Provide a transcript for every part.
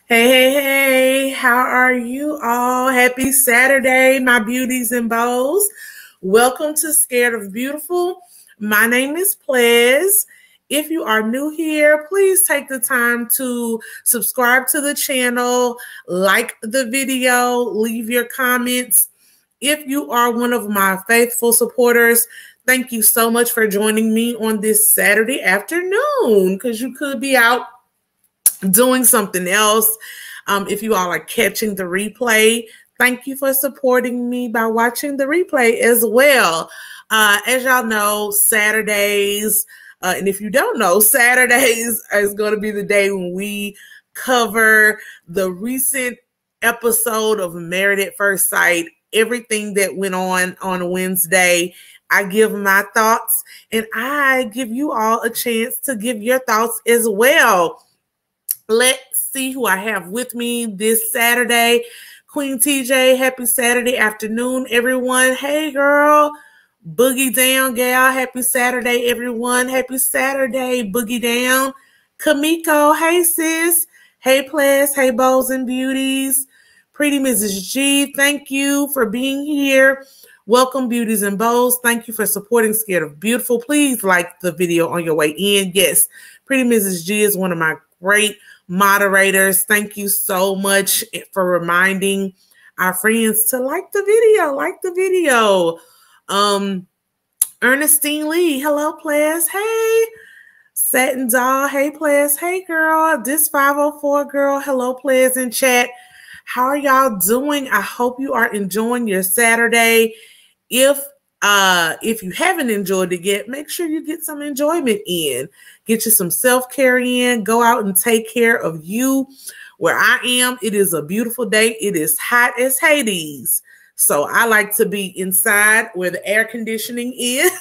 Hey, hey, hey, how are you all? Happy Saturday, my beauties and bows. Welcome to Scared of Beautiful. My name is Plez. If you are new here, please take the time to subscribe to the channel, like the video, leave your comments. If you are one of my faithful supporters, thank you so much for joining me on this Saturday afternoon, because you could be out doing something else. If you all are catching the replay, thank you for supporting me by watching the replay as well. As y'all know, Saturdays, and if you don't know, Saturdays is going to be the day when we cover the recent episode of Married at First Sight, everything that went on Wednesday. I give my thoughts, and I give you all a chance to give your thoughts as well. Let's see who I have with me this Saturday. Queen TJ, happy Saturday afternoon, everyone. Hey, girl. Boogie down, gal. Happy Saturday, everyone. Happy Saturday, boogie down. Kamiko, hey, sis. Hey, Plez. Hey, Bows and Beauties. Pretty Mrs. G, thank you for being here. Welcome, Beauties and Bows. Thank you for supporting Scared of Beautiful. Please like the video on your way in. Yes, Pretty Mrs. G is one of my great moderators. Thank you so much for reminding our friends to like the video. Ernestine Lee, hello, Plez. Hey, Satin Doll, hey, Plez. Hey, girl. This 504 girl, hello, Plez in chat. How are y'all doing? I hope you are enjoying your Saturday. If you haven't enjoyed it yet, make sure you get some enjoyment in. Get you some self-care in. Go out and take care of you. Where I am, it is a beautiful day. It is hot as Hades. So I like to be inside where the air conditioning is.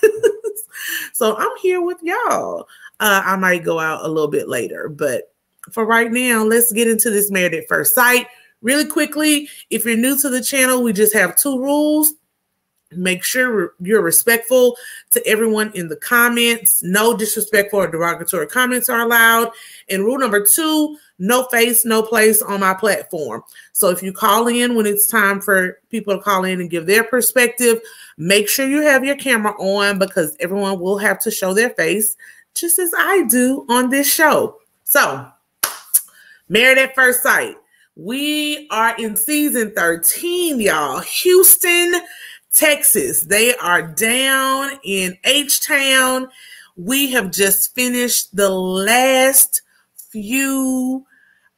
So I'm here with y'all. I might go out a little bit later. But for right now, let's get into this Married at First Sight. Really quickly, if you're new to the channel, we just have 2 rules. Make sure you're respectful to everyone in the comments. No disrespectful or derogatory comments are allowed. And rule number 2, no face, no place on my platform. So if you call in when it's time for people to call in and give their perspective, make sure you have your camera on, because everyone will have to show their face, just as I do on this show. So, Married at First Sight. We are in season 13, y'all. Houston, Texas. They are down in H-Town. We have just finished the last few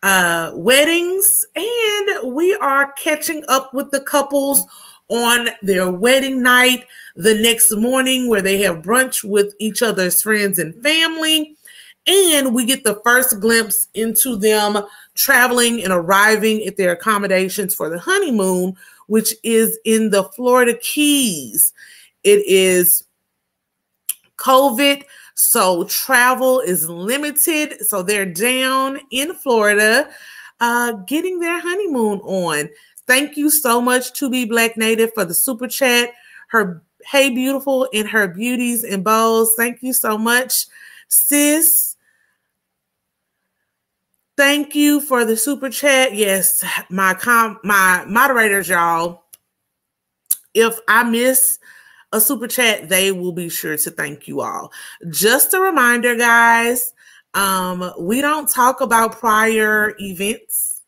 weddings, and we are catching up with the couples on their wedding night the next morning, where they have brunch with each other's friends and family. And we get the first glimpse into them traveling and arriving at their accommodations for the honeymoon, which is in the Florida Keys. It is COVID, so travel is limited. So they're down in Florida getting their honeymoon on. Thank you so much to Be Black Native for the super chat. Her Hey Beautiful and her Beauties and Bows. Thank you so much, sis. Thank you for the super chat. Yes, my moderators, y'all. If I miss a super chat, they will be sure to thank you all. Just a reminder, guys, we don't talk about prior events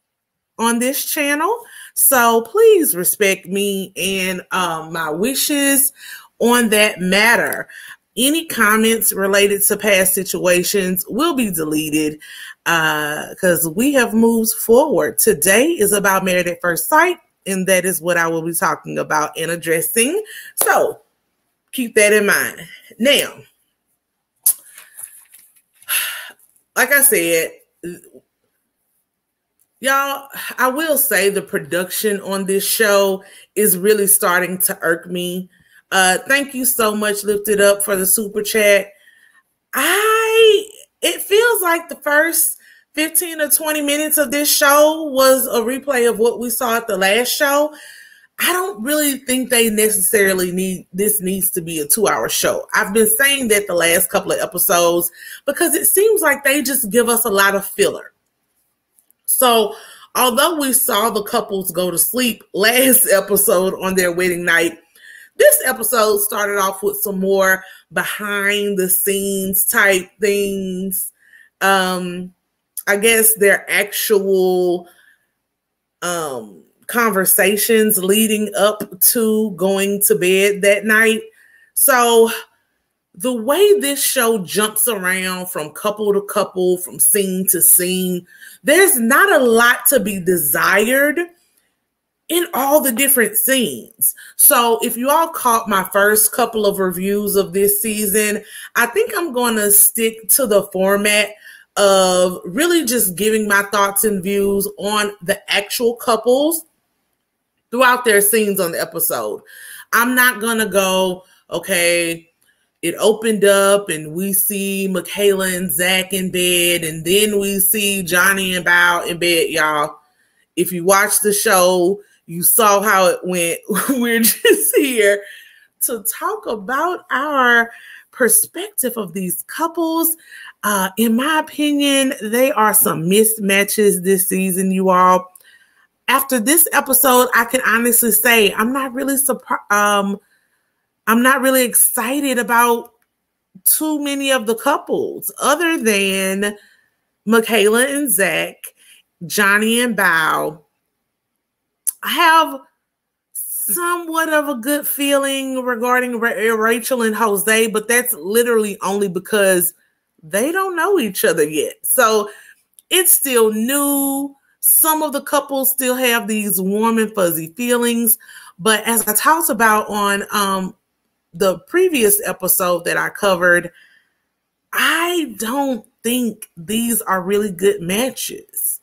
on this channel. So please respect me and my wishes on that matter. Any comments related to past situations will be deleted because we have moved forward. Today is about Married at First Sight, and that is what I will be talking about and addressing. So keep that in mind. Now, like I said, y'all, I will say the production on this show is really starting to irk me. Thank you so much, Lift It Up, for the super chat. It feels like the first 15 or 20 minutes of this show was a replay of what we saw at the last show. I don't really think they necessarily needs to be a 2-hour show. I've been saying that the last couple of episodes because it seems like they just give us a lot of filler. So although we saw the couples go to sleep last episode on their wedding night, this episode started off with some more behind the scenes type things. I guess their actual conversations leading up to going to bed that night. So the way this show jumps around from couple to couple, from scene to scene, there's not a lot to be desired in all the different scenes. So if you all caught my first couple of reviews of this season, I think I'm going to stick to the format of really just giving my thoughts and views on the actual couples throughout their scenes on the episode. I'm not going to go, okay, it opened up and we see Michaela and Zach in bed, and then we see Johnny and Bao in bed, y'all. If you watch the show, you saw how it went. We're just here to talk about our perspective of these couples. In my opinion, they are some mismatches this season, you all. After this episode, I can honestly say I'm not really I'm not really excited about too many of the couples other than Michaela and Zach, Johnny and Bao. I have somewhat of a good feeling regarding Rachel and Jose, but that's literally only because they don't know each other yet. So it's still new. Some of the couples still have these warm and fuzzy feelings. But as I talked about on the previous episode that I covered, I don't think these are really good matches.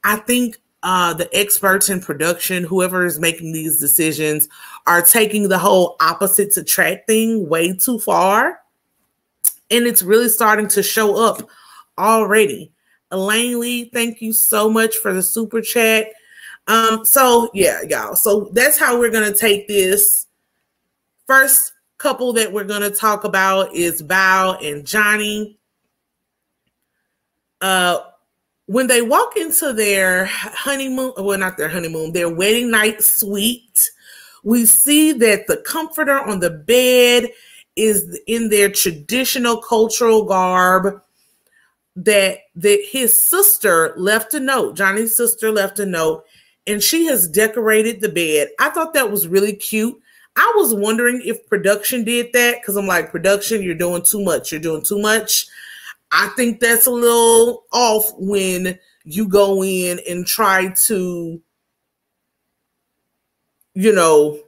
I think the experts in production, whoever is making these decisions, are taking the whole opposites attract thing way too far. And it's really starting to show up already. Elaine Lee, thank you so much for the super chat. So yeah, y'all. So that's how we're going to take this. First couple that we're going to talk about is Bao and Johnny. When they walk into their honeymoon, well, not their honeymoon, their wedding night suite, we see that the comforter on the bed is in their traditional cultural garb, that his sister left a note. Johnny's sister left a note, and she has decorated the bed. I thought that was really cute. I was wondering if production did that, because I'm like, production, you're doing too much. You're doing too much. I think that's a little off when you go in and try to, you know,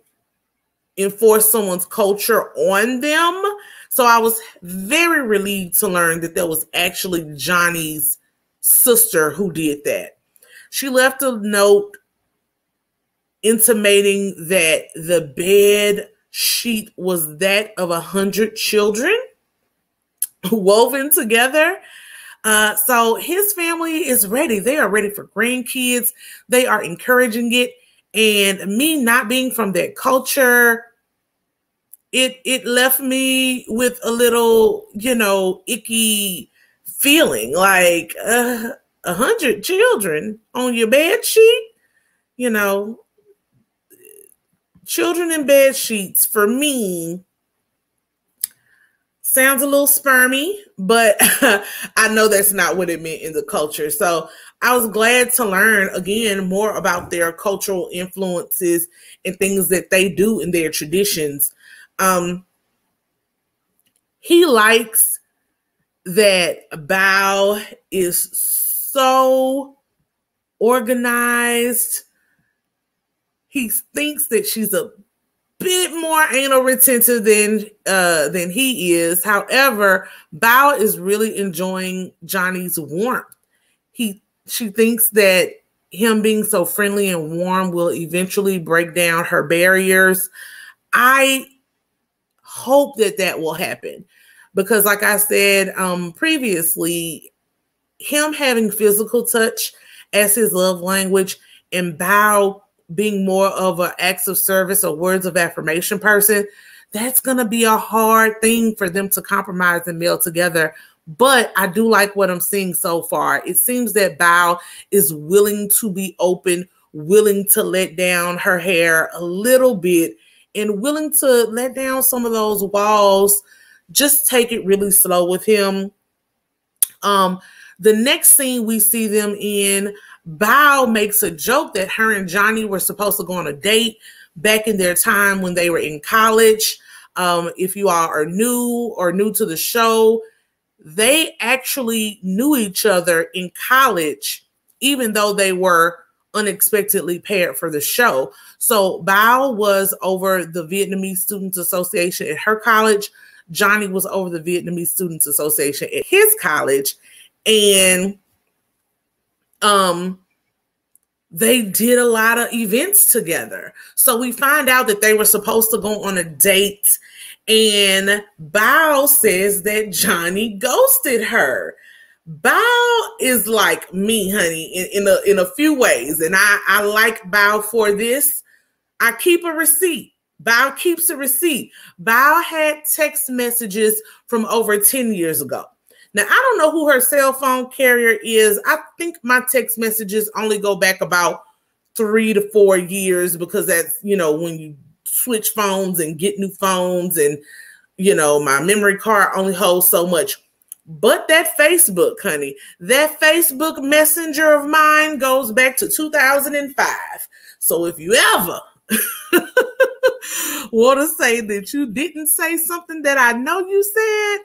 enforce someone's culture on them. So I was very relieved to learn that that was actually Johnny's sister who did that. She left a note intimating that the bed sheet was that of 100 children woven together. So his family is ready. They are ready for grandkids. They are encouraging it. And me not being from that culture, it left me with a little, you know, icky feeling, like 100 children on your bed sheet. You know, children in bed sheets for me sounds a little spermy, but I know that's not what it meant in the culture. So I was glad to learn, again, more about their cultural influences and things that they do in their traditions. He likes that Bao is so organized. He thinks that she's a bit more anal retentive than he is. However, Bao is really enjoying Johnny's warmth. She thinks that him being so friendly and warm will eventually break down her barriers. I hope that that will happen, because like I said previously, him having physical touch as his love language and Bao being more of an acts of service or words of affirmation person, that's going to be a hard thing for them to compromise and meld together. But I do like what I'm seeing so far. It seems that Bao is willing to be open, willing to let down her hair a little bit, and willing to let down some of those walls. Just take it really slow with him. The next scene we see them in, Bao makes a joke that her and Johnny were supposed to go on a date back in their time when they were in college. If you all are new or new to the show, they actually knew each other in college, even though they were unexpectedly paired for the show. So Bao was over the Vietnamese Students Association at her college. Johnny was over the Vietnamese Students Association at his college. And they did a lot of events together. So we find out that they were supposed to go on a date, and Bao says that Johnny ghosted her. Bao is like me, honey, in a few ways. And I like Bao for this. I keep a receipt. Bao keeps a receipt. Bao had text messages from over 10 years ago. Now, I don't know who her cell phone carrier is. I think my text messages only go back about 3 to 4 years, because that's, you know, when you switch phones and get new phones, and, you know, my memory card only holds so much. But that Facebook, honey, that Facebook Messenger of mine goes back to 2005. So if you ever want to say that you didn't say something that I know you said,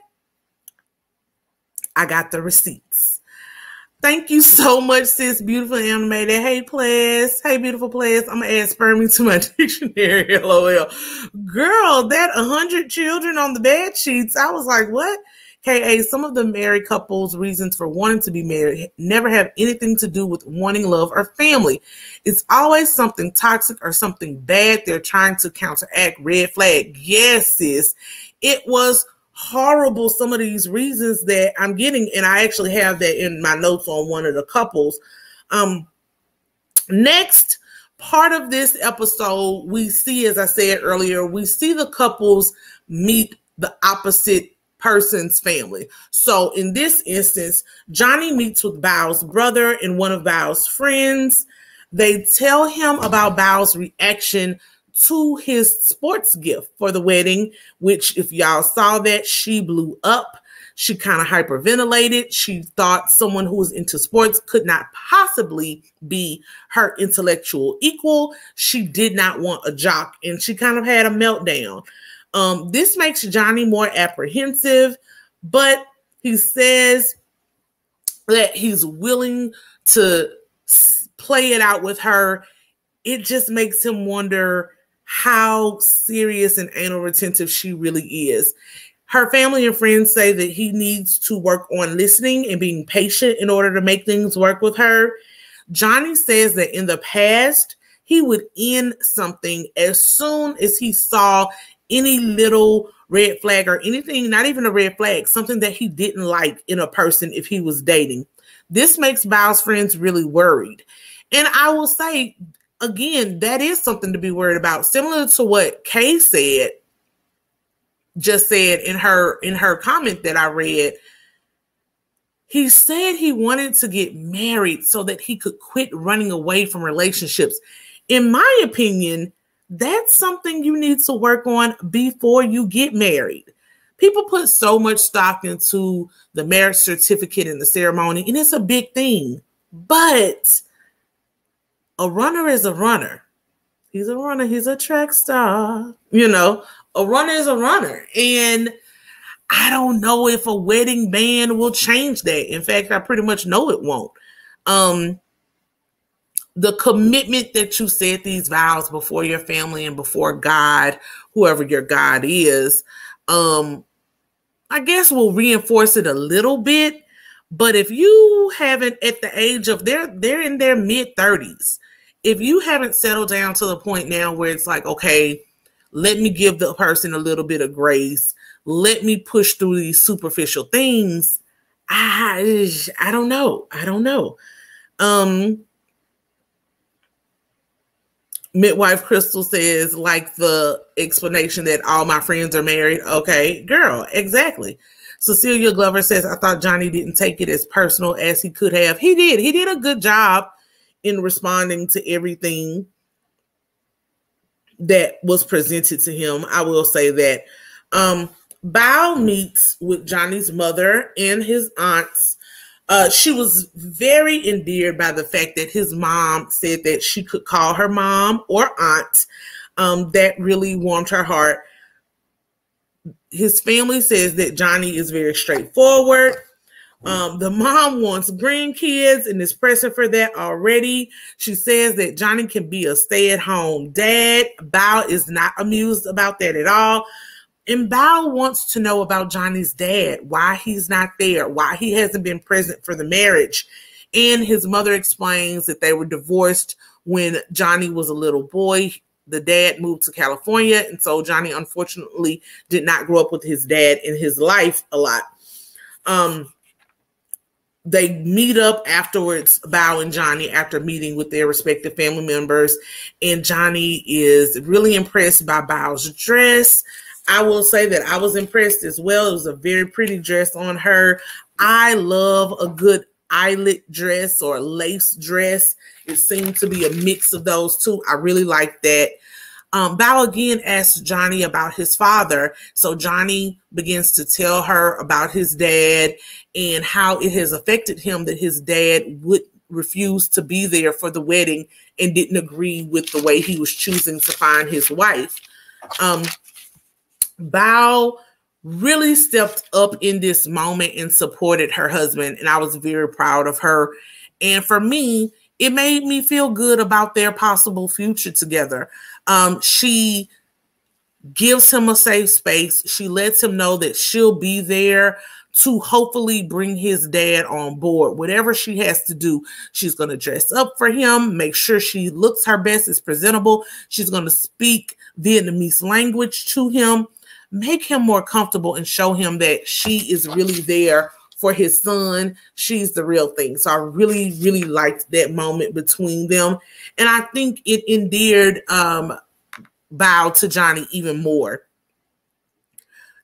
I got the receipts. Thank you so much, sis. Beautiful animated. Hey, plez. Hey, beautiful plez. I'm going to add spermie to my dictionary. LOL. Girl, that 100 children on the bed sheets. I was like, what? KA, some of the married couples' reasons for wanting to be married never have anything to do with wanting love or family. It's always something toxic or something bad they're trying to counteract. Red flag. Yes, sis. It was horrible, some of these reasons that I'm getting, and I actually have that in my notes on one of the couples. Next part of this episode, we see, as I said earlier, we see the couples meet the opposite person's family. So in this instance, Johnny meets with Bao's brother and one of Bao's friends. They tell him about Bao's reaction to his sports gift for the wedding, which, if y'all saw that, she blew up. She kind of hyperventilated. She thought someone who was into sports could not possibly be her intellectual equal. She did not want a jock, and she kind of had a meltdown. This makes Johnny more apprehensive, but he says that he's willing to play it out with her. It just makes him wonder how serious and anal retentive she really is. Her family and friends say that he needs to work on listening and being patient in order to make things work with her. Johnny says that in the past, he would end something as soon as he saw any little red flag or anything, not even a red flag, something that he didn't like in a person if he was dating. This makes Bao's friends really worried. And I will say, again, that is something to be worried about. Similar to what Kay said, just said in her comment that I read. He said he wanted to get married so that he could quit running away from relationships. In my opinion, that's something you need to work on before you get married. People put so much stock into the marriage certificate and the ceremony, and it's a big thing. But a runner is a runner. He's a runner. He's a track star. You know, a runner is a runner. And I don't know if a wedding band will change that. In fact, I pretty much know it won't. The commitment that you said these vows before your family and before God, whoever your God is, I guess will reinforce it a little bit. But if you haven't, at the age of, they're in their mid-30s, if you haven't settled down to the point now where it's like, okay, let me give the person a little bit of grace, let me push through these superficial things, I don't know. Midwife Crystal says, like the explanation that all my friends are married. Okay, girl, exactly. Cecilia Glover says, I thought Johnny didn't take it as personal as he could have. He did. He did a good job in responding to everything that was presented to him. I will say that. Bao meets with Johnny's mother and his aunts. She was very endeared by the fact that his mom said that she could call her mom or aunt. That really warmed her heart. His family says that Johnny is very straightforward. The mom wants grandkids and is pressing for that already. She says that Johnny can be a stay-at-home dad. Bao is not amused about that at all. And Bao wants to know about Johnny's dad, why he's not there, why he hasn't been present for the marriage. And his mother explains that they were divorced when Johnny was a little boy. The dad moved to California, and so Johnny unfortunately did not grow up with his dad in his life a lot. They meet up afterwards, Bao and Johnny, after meeting with their respective family members, and Johnny is really impressed by Bao's dress. I will say that I was impressed as well. It was a very pretty dress on her. I love a good eyelet dress or lace dress. It seemed to be a mix of those two. I really like that. Bao again asked Johnny about his father. So Johnny begins to tell her about his dad and how it has affected him that his dad would refuse to be there for the wedding and didn't agree with the way he was choosing to find his wife. Bao really stepped up in this moment and supported her husband, and I was very proud of her. And for me, it made me feel good about their possible future together. She gives him a safe space. She lets him know that she'll be there to hopefully bring his dad on board. Whatever she has to do, she's going to dress up for him, make sure she looks her best, is presentable. She's going to speak Vietnamese language to him, make him more comfortable, and show him that she is really there for his son. She's the real thing. So I really, really liked that moment between them. And I think it endeared Bao to Johnny even more.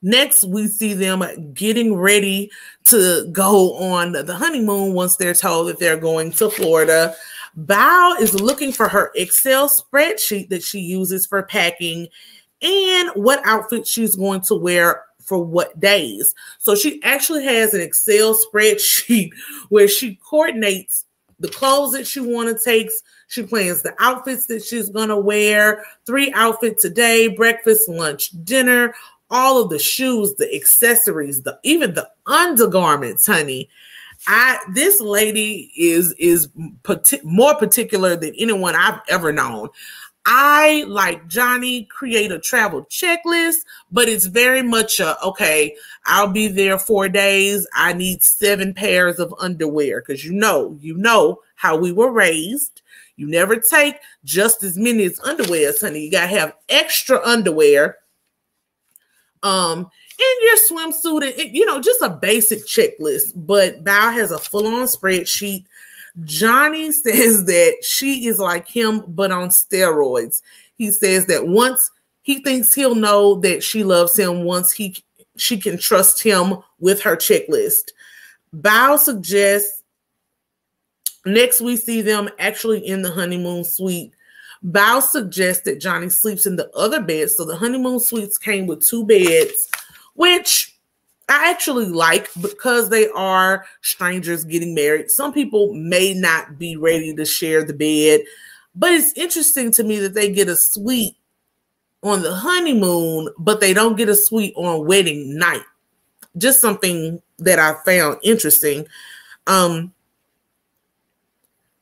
Next, we see them getting ready to go on the honeymoon once they're told that they're going to Florida. Bao is looking for her Excel spreadsheet that she uses for packing and what outfit she's going to wear for what days. So she actually has an Excel spreadsheet where she coordinates the clothes that she wants to take. She plans the outfits that she's going to wear, 3 outfits a day, breakfast, lunch, dinner, all of the shoes, the accessories, even the undergarments, honey. This lady is more particular than anyone I've ever known. I, like Johnny, create a travel checklist, but it's very much okay, I'll be there 4 days. I need 7 pairs of underwear because you know how we were raised. You never take just as many as underwears, honey. You got to have extra underwear in your swimsuit, and, just a basic checklist. But Bao has a full-on spreadsheet. Johnny says that she is like him, but on steroids. He says that once he thinks he'll know that she loves him, once she can trust him with her checklist. Bao suggests, next we see them actually in the honeymoon suite. Bao suggests that Johnny sleeps in the other bed. So the honeymoon suites came with 2 beds, which I actually like because they are strangers getting married. Some people may not be ready to share the bed, but it's interesting to me that they get a suite on the honeymoon, but they don't get a suite on wedding night. Just something that I found interesting.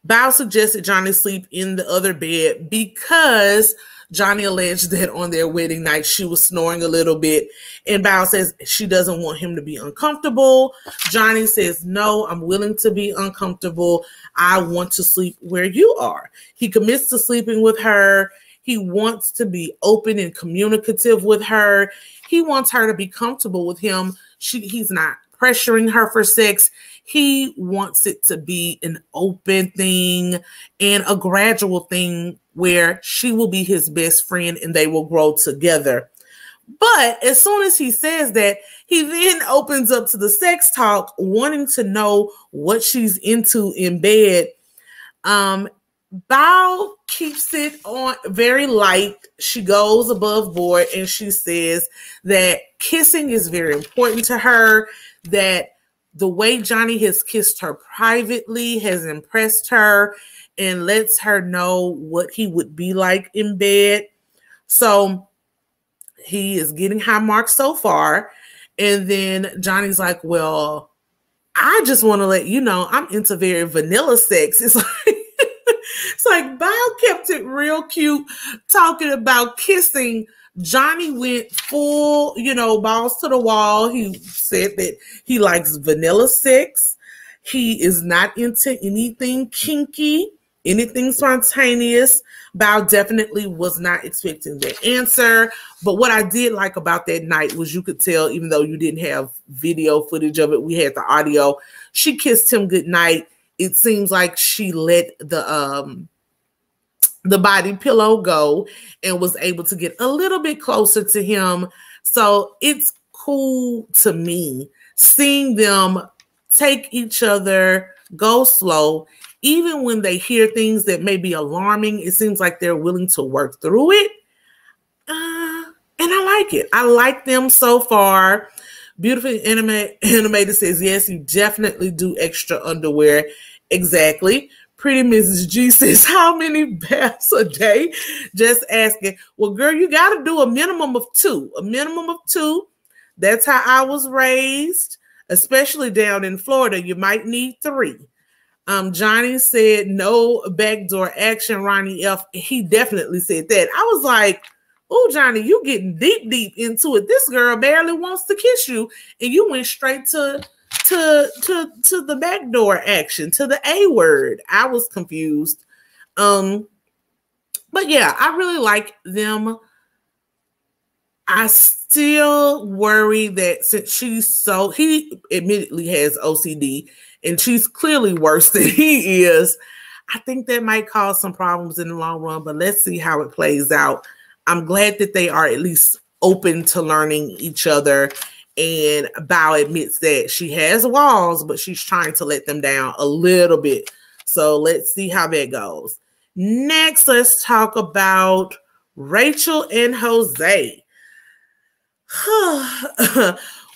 Bao suggested Johnny sleep in the other bed because Johnny alleged that on their wedding night, she was snoring a little bit. And Bao says she doesn't want him to be uncomfortable. Johnny says, no, I'm willing to be uncomfortable. I want to sleep where you are. He commits to sleeping with her. He wants to be open and communicative with her. He wants her to be comfortable with him. He's not pressuring her for sex. He wants it to be an open thing and a gradual thing where she will be his best friend and they will grow together. But as soon as he says that, he then opens up to the sex talk, wanting to know what she's into in bed. Bao keeps it on very light. She goes above board and she says that kissing is very important to her, that the way Johnny has kissed her privately has impressed her and lets her know what he would be like in bed. So he is getting high marks so far. And then Johnny's like, well, I just want to let you know I'm into very vanilla sex. It's like Bao kept it real cute talking about kissing. Johnny went full, balls to the wall. He said that he likes vanilla sex. He is not into anything kinky, anything spontaneous. Bao definitely was not expecting the answer. But what I did like about that night was you could tell, even though you didn't have video footage of it, we had the audio. She kissed him goodnight. It seems like she let the body pillow go and was able to get a little bit closer to him. So it's cool to me seeing them take each other, go slow. Even when they hear things that may be alarming, it seems like they're willing to work through it. And I like it. I like them so far. Beautiful Animated says, yes, you definitely do extra underwear. Exactly. Pretty Mrs. G says, how many baths a day? Just asking. Well, girl, you got to do a minimum of 2. A minimum of 2. That's how I was raised, especially down in Florida. You might need 3. Johnny said no backdoor action, Ronnie F. He definitely said that. I was like, oh, Johnny, you getting deep into it. This girl barely wants to kiss you, and you went straight to the backdoor action, to the A word. I was confused. But yeah, I really like them. I still worry that since he admittedly has OCD and she's clearly worse than he is, I think that might cause some problems in the long run, but let's see how it plays out. I'm glad that they are at least open to learning each other, and Bao admits that she has walls, but she's trying to let them down a little bit. So let's see how that goes. Next, let's talk about Rachel and Jose.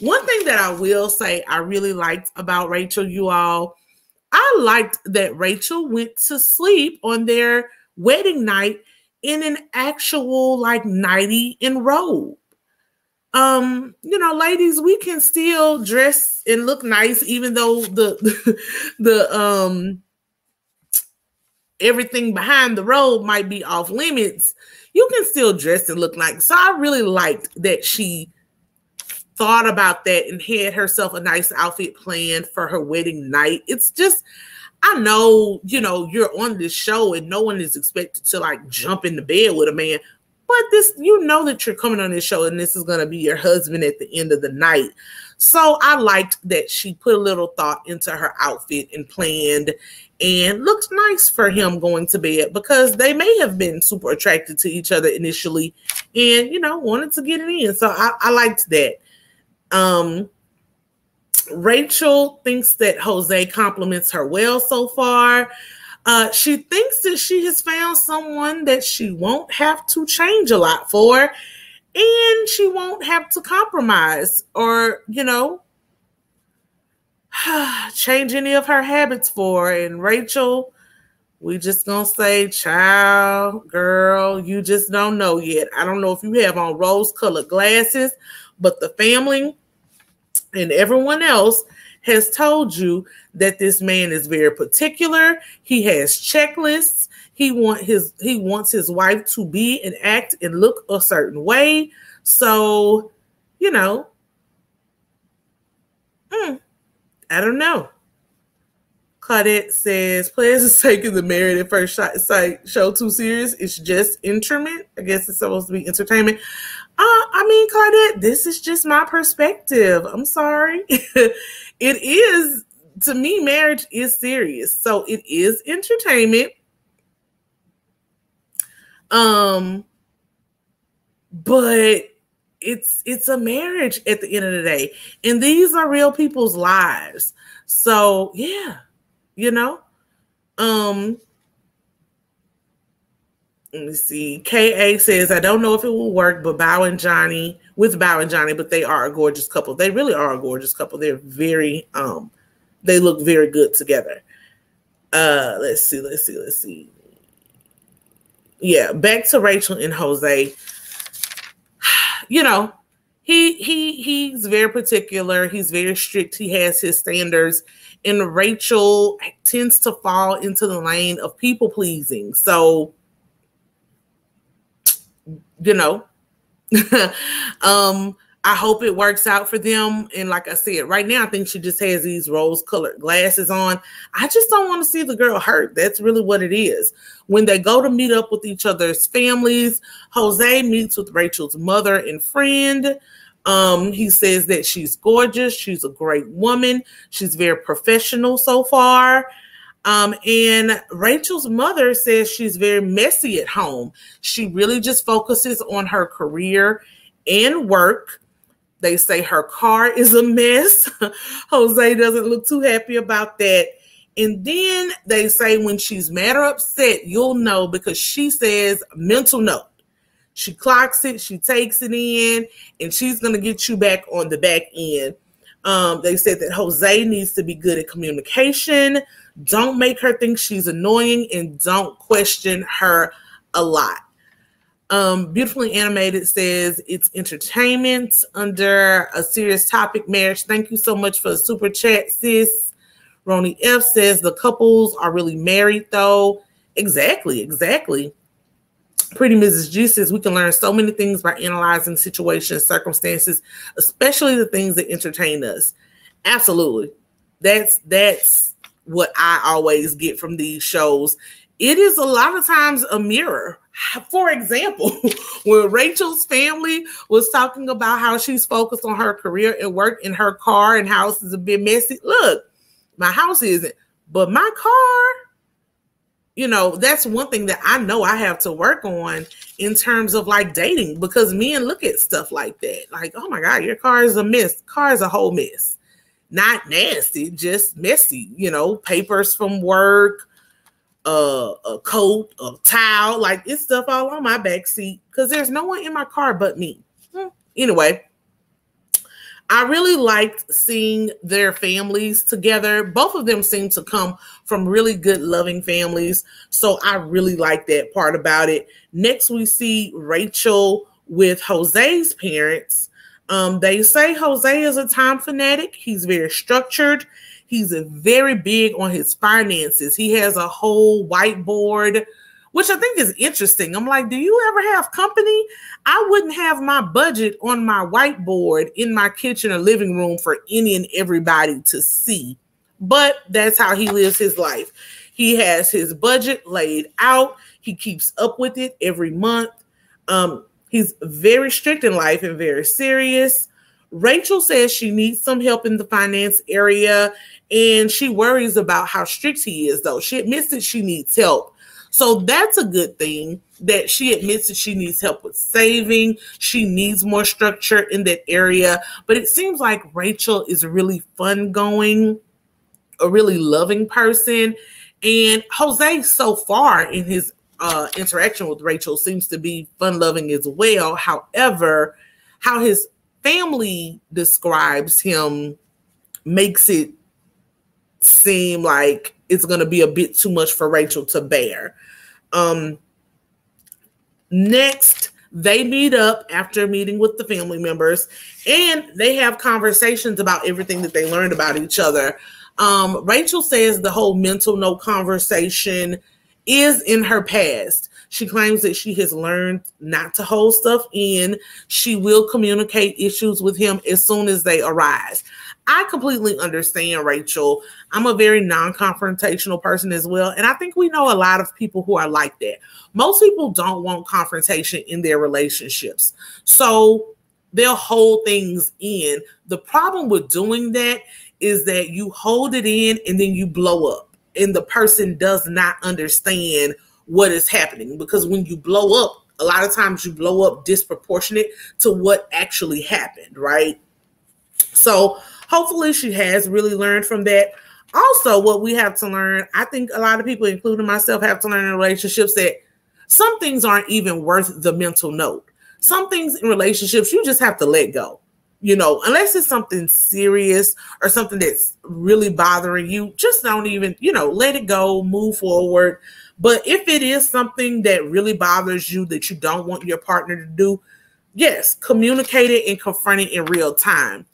One thing that I will say I really liked about Rachel, you all, I liked that Rachel went to sleep on their wedding night in an actual like nightie and robe. Ladies, we can still dress and look nice, even though the everything behind the robe might be off limits. You can still dress and look nice. So I really liked that she thought about that and had herself a nice outfit planned for her wedding night. It's just, I know, you're on this show and no one is expected to like jump into bed with a man, but this, that you're coming on this show and this is going to be your husband at the end of the night. So I liked that she put a little thought into her outfit and planned and looked nice for him going to bed, because they may have been super attracted to each other initially and, wanted to get it in. So I liked that. Rachel thinks that Jose compliments her well so far. She thinks that she has found someone that she won't have to change a lot for, and she won't have to compromise or, change any of her habits for. And Rachel, we just gonna say, child, girl, you just don't know yet. I don't know if you have on rose-colored glasses, but the family and everyone else has told you that this man is very particular. He has checklists. He wants his wife to be and act and look a certain way. So, I don't know. Claudette says, Plez is taking the Married at First Sight show too serious. It's just entertainment. I guess it's supposed to be entertainment. Claudette, this is just my perspective. I'm sorry. It is, to me, marriage is serious. So it is entertainment. But it's a marriage at the end of the day. And these are real people's lives. So yeah, you know. Let me see. KA says, I don't know if it will work, but Bao and Johnny, but they are a gorgeous couple. They really are a gorgeous couple. They're very, they look very good together. Let's see. Yeah, back to Rachel and Jose. You know, he's very particular. He's very strict. He has his standards. And Rachel tends to fall into the lane of people pleasing. So, you know, I hope it works out for them. And like I said, right now, I think she just has these rose-colored glasses on. I just don't want to see the girl hurt. That's really what it is. When they go to meet up with each other's families, Jose meets with Rachel's mother and friend. He says that she's gorgeous. She's a great woman. She's very professional so far. And Rachel's mother says she's very messy at home. She really just focuses on her career and work. They say her car is a mess. Jose doesn't look too happy about that. And then they say when she's mad or upset, you'll know, because she says mental note. She clocks it, she takes it in, and she's going to get you back on the back end. They said that Jose needs to be good at communication. Don't make her think she's annoying, and don't question her a lot. Beautifully Animated says it's entertainment under a serious topic, marriage. Thank you so much for the super chat, sis. Ronnie F says the couples are really married though. Exactly. Pretty Mrs. G says we can learn so many things by analyzing situations, circumstances, especially the things that entertain us. Absolutely. That's what I always get from these shows. It is a lot of times a mirror. For example, when Rachel's family was talking about how she's focused on her career and work, and her car and house is a bit messy. Look, my house isn't, but my car, you know, that's one thing that I know I have to work on in terms of like dating, because men look at stuff like that. Like, oh my God, your car is a mess. Car is a whole mess. Not nasty, just messy, you know, papers from work, a coat, a towel, like it's stuff all on my back seat because there's no one in my car but me. Anyway, I really liked seeing their families together. Both of them seem to come from really good, loving families. So I really like that part about it. Next, we see Rachel with Jose's parents. They say Jose is a time fanatic. He's very structured. He's very big on his finances. He has a whole whiteboard, which I think is interesting. I'm like, do you ever have company? I wouldn't have my budget on my whiteboard in my kitchen or living room for any and everybody to see. But that's how he lives his life. He has his budget laid out. He keeps up with it every month. He's very strict in life and very serious. Rachel says she needs some help in the finance area, and she worries about how strict he is, though. She admits that she needs help. So that's a good thing, that she admits that she needs help with saving. She needs more structure in that area. But it seems like Rachel is really fun-going, a really loving person. And Jose, so far in his interaction with Rachel, seems to be fun-loving as well. However, how his family describes him makes it seem like it's going to be a bit too much for Rachel to bear. Next, they meet up after meeting with the family members, and they have conversations about everything that they learned about each other. Rachel says the whole mental note conversation is in her past. She claims that she has learned not to hold stuff in. She will communicate issues with him as soon as they arise. I completely understand, Rachel. I'm a very non-confrontational person as well. And I think we know a lot of people who are like that. Most people don't want confrontation in their relationships. So they'll hold things in. The problem with doing that is that you hold it in and then you blow up. And the person does not understand what is happening. Because when you blow up, a lot of times you blow up disproportionate to what actually happened, right? So hopefully she has really learned from that. Also, what we have to learn, I think a lot of people, including myself, have to learn in relationships that some things aren't even worth the mental note. Some things in relationships, you just have to let go. You know, unless it's something serious or something that's really bothering you, just don't even, you know, let it go, move forward. But if it is something that really bothers you that you don't want your partner to do, yes, communicate it and confront it in real time.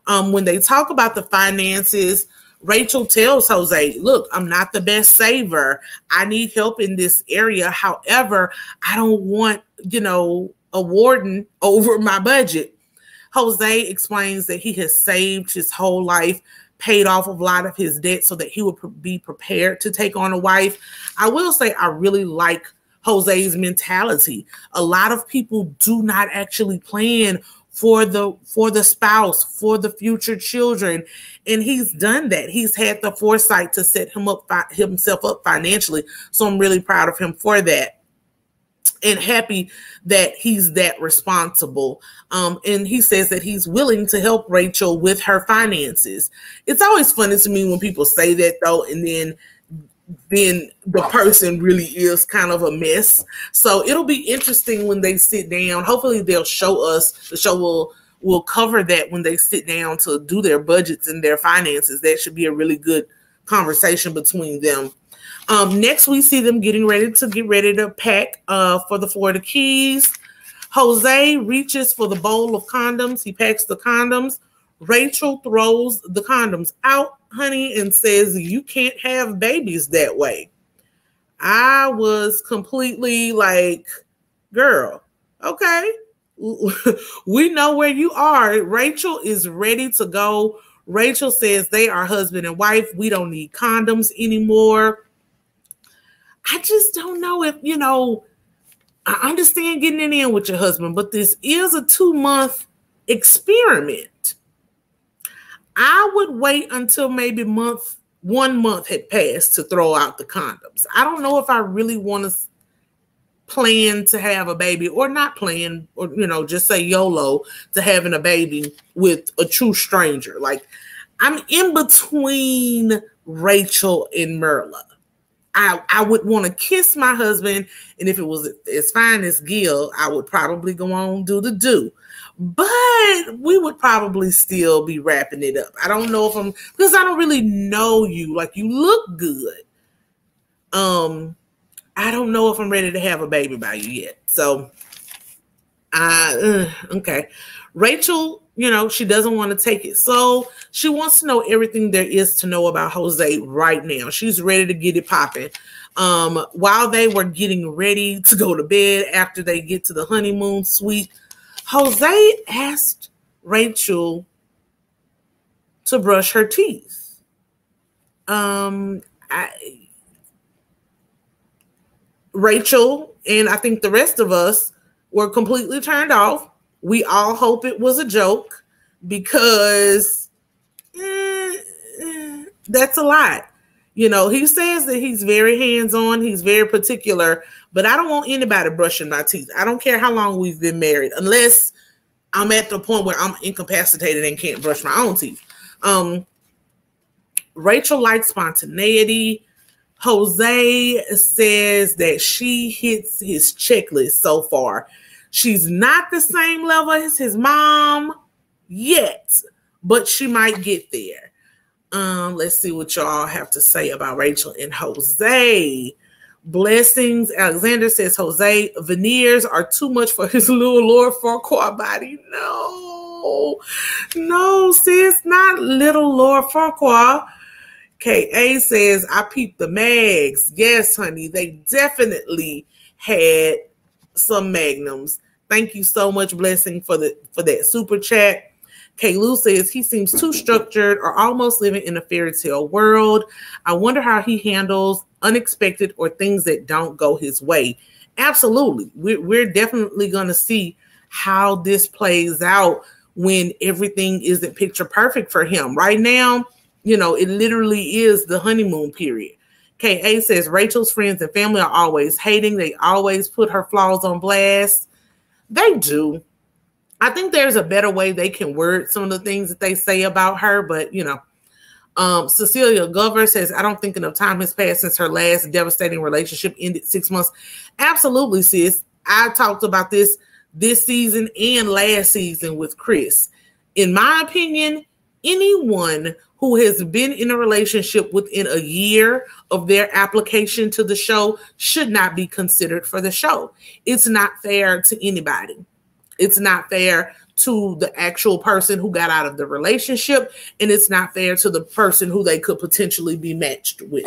When they talk about the finances, Rachel tells Jose, look, I'm not the best saver. I need help in this area. However, I don't want, you know, a warden over my budget. Jose explains that he has saved his whole life, paid off a lot of his debt so that he would be prepared to take on a wife. I will say I really like Jose's mentality. A lot of people do not actually plan for the spouse, for the future children. And he's done that. He's had the foresight to set himself up financially. So I'm really proud of him for that. And happy that he's that responsible. And he says that he's willing to help Rachel with her finances. It's always funny to me when people say that, though, and then the person really is kind of a mess. So it'll be interesting when they sit down. Hopefully they'll show us, the show will cover that when they sit down to do their budgets and their finances. That should be a really good conversation between them. Next, we see them getting ready to pack for the Florida Keys. Jose reaches for the bowl of condoms. He packs the condoms. Rachel throws the condoms out, honey, and says, you can't have babies that way. I was completely like, girl, okay. We know where you are. Rachel is ready to go. Rachel says they are husband and wife. We don't need condoms anymore. I just don't know if, you know, I understand getting it in with your husband, but this is a 2-month experiment. I would wait until maybe 1 month had passed to throw out the condoms. I don't know if I really want to plan to have a baby or not plan, or, you know, just say YOLO to having a baby with a true stranger. Like, I'm in between Rachel and Myrla. I would want to kiss my husband, and if it was as fine as Gil, I would probably go on do the do. But we would probably still be wrapping it up. I don't know if because I don't really know you. Like, you look good. I don't know if I'm ready to have a baby by you yet. So, okay. Rachel, you know, she doesn't want to take it. So she wants to know everything there is to know about Jose right now. She's ready to get it popping. While they were getting ready to go to bed after they get to the honeymoon suite, Jose asked Rachel to brush her teeth. Rachel and I think the rest of us were completely turned off. We all hope it was a joke because that's a lot. You know, he says that he's very hands-on, he's very particular, but I don't want anybody brushing my teeth. I don't care how long we've been married, unless I'm at the point where I'm incapacitated and can't brush my own teeth. Rachel likes spontaneity. Jose says that she hits his checklist so far. She's not the same level as his mom yet, but she might get there. Let's see what y'all have to say about Rachel and Jose. Blessings. Alexander says, Jose, veneers are too much for his little Lord Farquaad body. No, sis, not little Lord Farquaad. K.A. says, I peeped the mags. Yes, honey, they definitely had some magnums. Thank you so much, Blessing, for that super chat. K. Lou says he seems too structured or almost living in a fairy tale world. I wonder how he handles unexpected or things that don't go his way. Absolutely. We're definitely going to see how this plays out when everything isn't picture perfect for him. Right now, you know, it literally is the honeymoon period. KA says Rachel's friends and family are always hating. They always put her flaws on blast. They do. I think there's a better way they can word some of the things that they say about her, but you know. Cecilia Glover says, I don't think enough time has passed since her last devastating relationship ended 6 months. Absolutely, sis. I talked about this season and last season with Chris. In my opinion, anyone who has been in a relationship within a year of their application to the show should not be considered for the show. It's not fair to anybody. It's not fair to the actual person who got out of the relationship, and it's not fair to the person who they could potentially be matched with.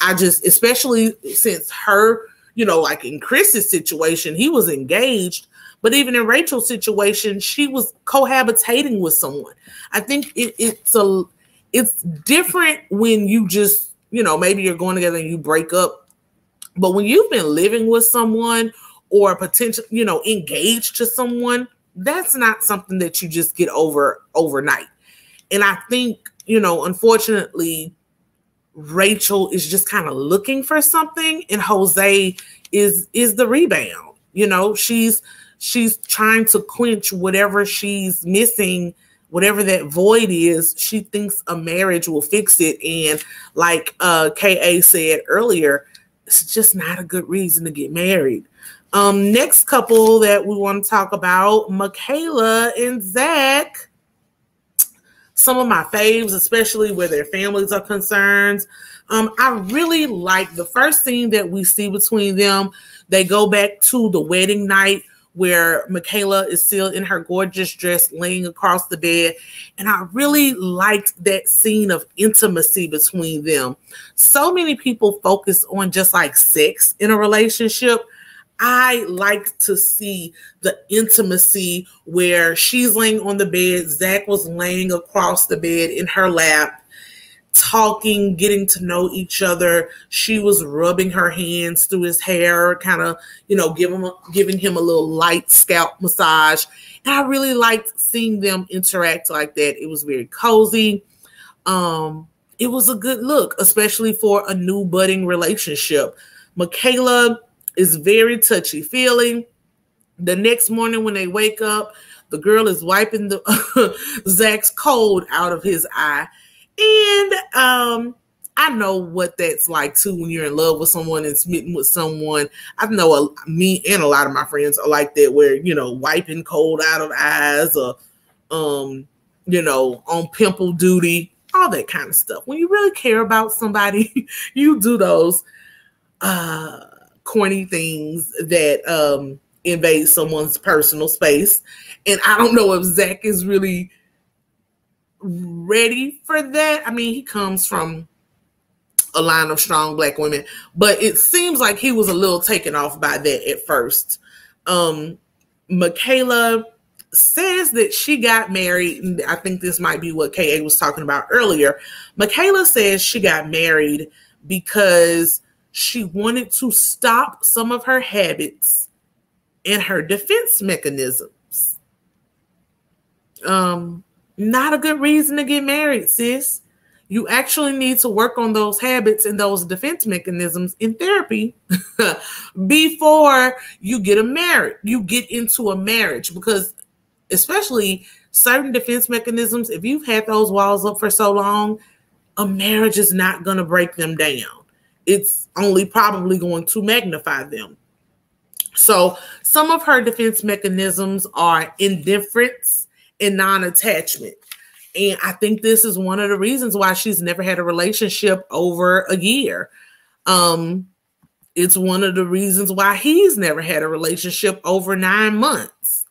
Especially since her, you know, like in Chris's situation, he was engaged, but even in Rachel's situation, she was cohabitating with someone. I think it's different when you just, you know, maybe you're going together and you break up, but when you've been living with someone or potentially, you know, engaged to someone, that's not something that you just get over overnight. And I think, you know, unfortunately, Rachel is just kind of looking for something, and Jose is the rebound. You know, she's trying to quench whatever she's missing, whatever that void is. She thinks a marriage will fix it. And like KA said earlier, it's just not a good reason to get married. Next couple that we want to talk about, Michaela and Zach. Some of my faves, especially where their families are concerned. I really like the first scene that we see between them. They go back to the wedding night where Michaela is still in her gorgeous dress laying across the bed. And I really liked that scene of intimacy between them. So many people focus on just like sex in a relationship. I like to see the intimacy where she's laying on the bed. Zach was laying across the bed in her lap, talking, getting to know each other. She was rubbing her hands through his hair, kind of, you know, giving him a little light scalp massage. And I really liked seeing them interact like that. It was very cozy. It was a good look, especially for a new budding relationship. Michaela is very touchy-feely. The next morning when they wake up, the girl is wiping the Zach's cold out of his eye. And I know what that's like too when you're in love with someone and smitten with someone. I know me and a lot of my friends are like that, where, you know, wiping cold out of eyes, or you know, on pimple duty, all that kind of stuff. When you really care about somebody, you do those corny things that invade someone's personal space. And I don't know if Zach is really ready for that. I mean, he comes from a line of strong Black women, but it seems like he was a little taken off by that at first. Michaela says that she got married, and I think this might be what KA was talking about earlier. Michaela says she got married because she wanted to stop some of her habits and her defense mechanisms. Not a good reason to get married, sis. You actually need to work on those habits and those defense mechanisms in therapy before you get into a marriage, because especially certain defense mechanisms, if you've had those walls up for so long, a marriage is not going to break them down. It's only probably going to magnify them. So some of her defense mechanisms are indifference and non-attachment. And I think this is one of the reasons why she's never had a relationship over a year. It's one of the reasons why he's never had a relationship over 9 months.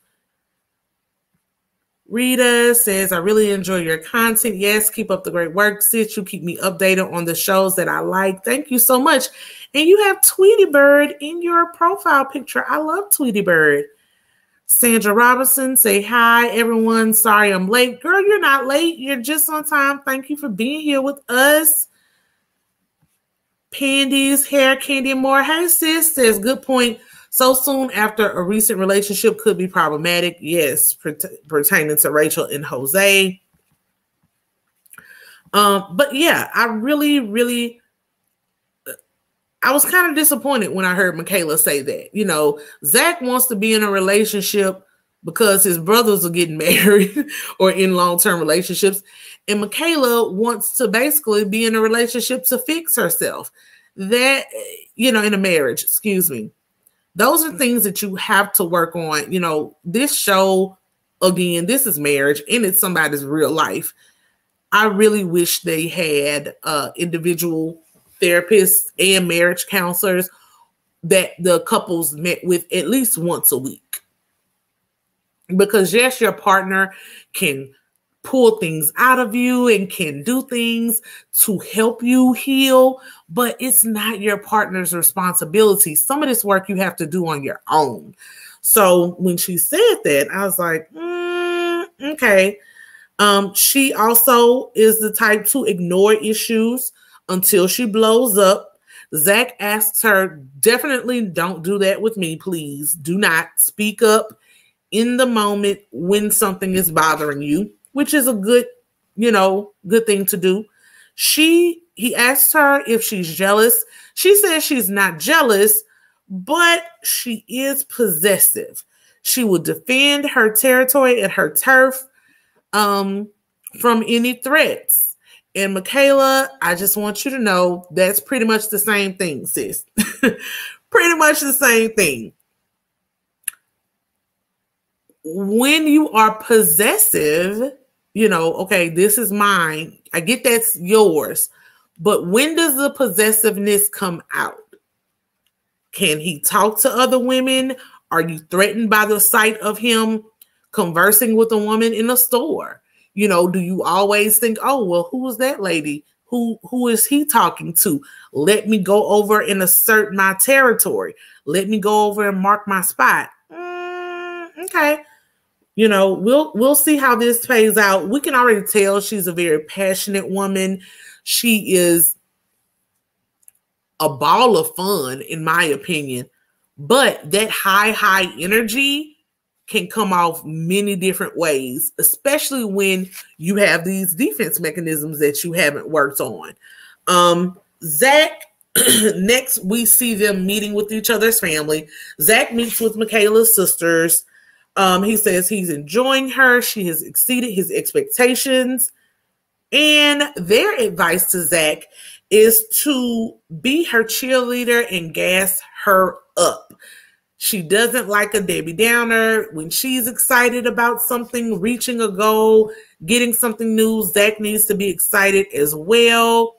Rita says, I really enjoy your content. Yes, keep up the great work, sis. You keep me updated on the shows that I like. Thank you so much. And you have Tweety Bird in your profile picture. I love Tweety Bird. Sandra Robinson, say hi, everyone. Sorry I'm late. Girl, you're not late. You're just on time. Thank you for being here with us. Pandy's Hair Candy Moore. Hey, sis, says, good point. So soon after a recent relationship could be problematic. Yes, pertaining to Rachel and Jose. But yeah, I really, really I was kind of disappointed when I heard Michaela say that. You know, Zach wants to be in a relationship because his brothers are getting married or in long-term relationships. And Michaela wants to basically be in a relationship to fix herself. That, you know, in a marriage, excuse me. Those are things that you have to work on. You know, this show, again, this is marriage and it's somebody's real life. I really wish they had individual therapists and marriage counselors that the couples met with at least once a week. Because yes, your partner can pull things out of you and can do things to help you heal, but it's not your partner's responsibility. Some of this work you have to do on your own. So when she said that, I was like, okay. She also is the type to ignore issues until she blows up. Zach asks her, definitely don't do that with me, please. Do not speak up in the moment when something is bothering you, which is a good, you know, good thing to do. He asked her if she's jealous. She says she's not jealous, but she is possessive. She will defend her territory and her turf from any threats. And Michaela, I just want you to know that's pretty much the same thing, sis. Pretty much the same thing. When you are possessive, you know, okay, this is mine. I get that's yours. But when does the possessiveness come out? Can he talk to other women? Are you threatened by the sight of him conversing with a woman in a store? You know, do you always think, oh, well, who is that lady? Who is he talking to? Let me go over and assert my territory. Let me go over and mark my spot. Okay. You know, we'll see how this plays out. We can already tell she's a very passionate woman. She is a ball of fun, in my opinion. But that high energy can come off many different ways, especially when you have these defense mechanisms that you haven't worked on. Zach, next we see them meeting with each other's family. Zach meets with Michaela's sisters. He says he's enjoying her. She has exceeded his expectations. And their advice to Zach is to be her cheerleader and gas her up. She doesn't like a Debbie Downer. When she's excited about something, reaching a goal, getting something new, Zach needs to be excited as well.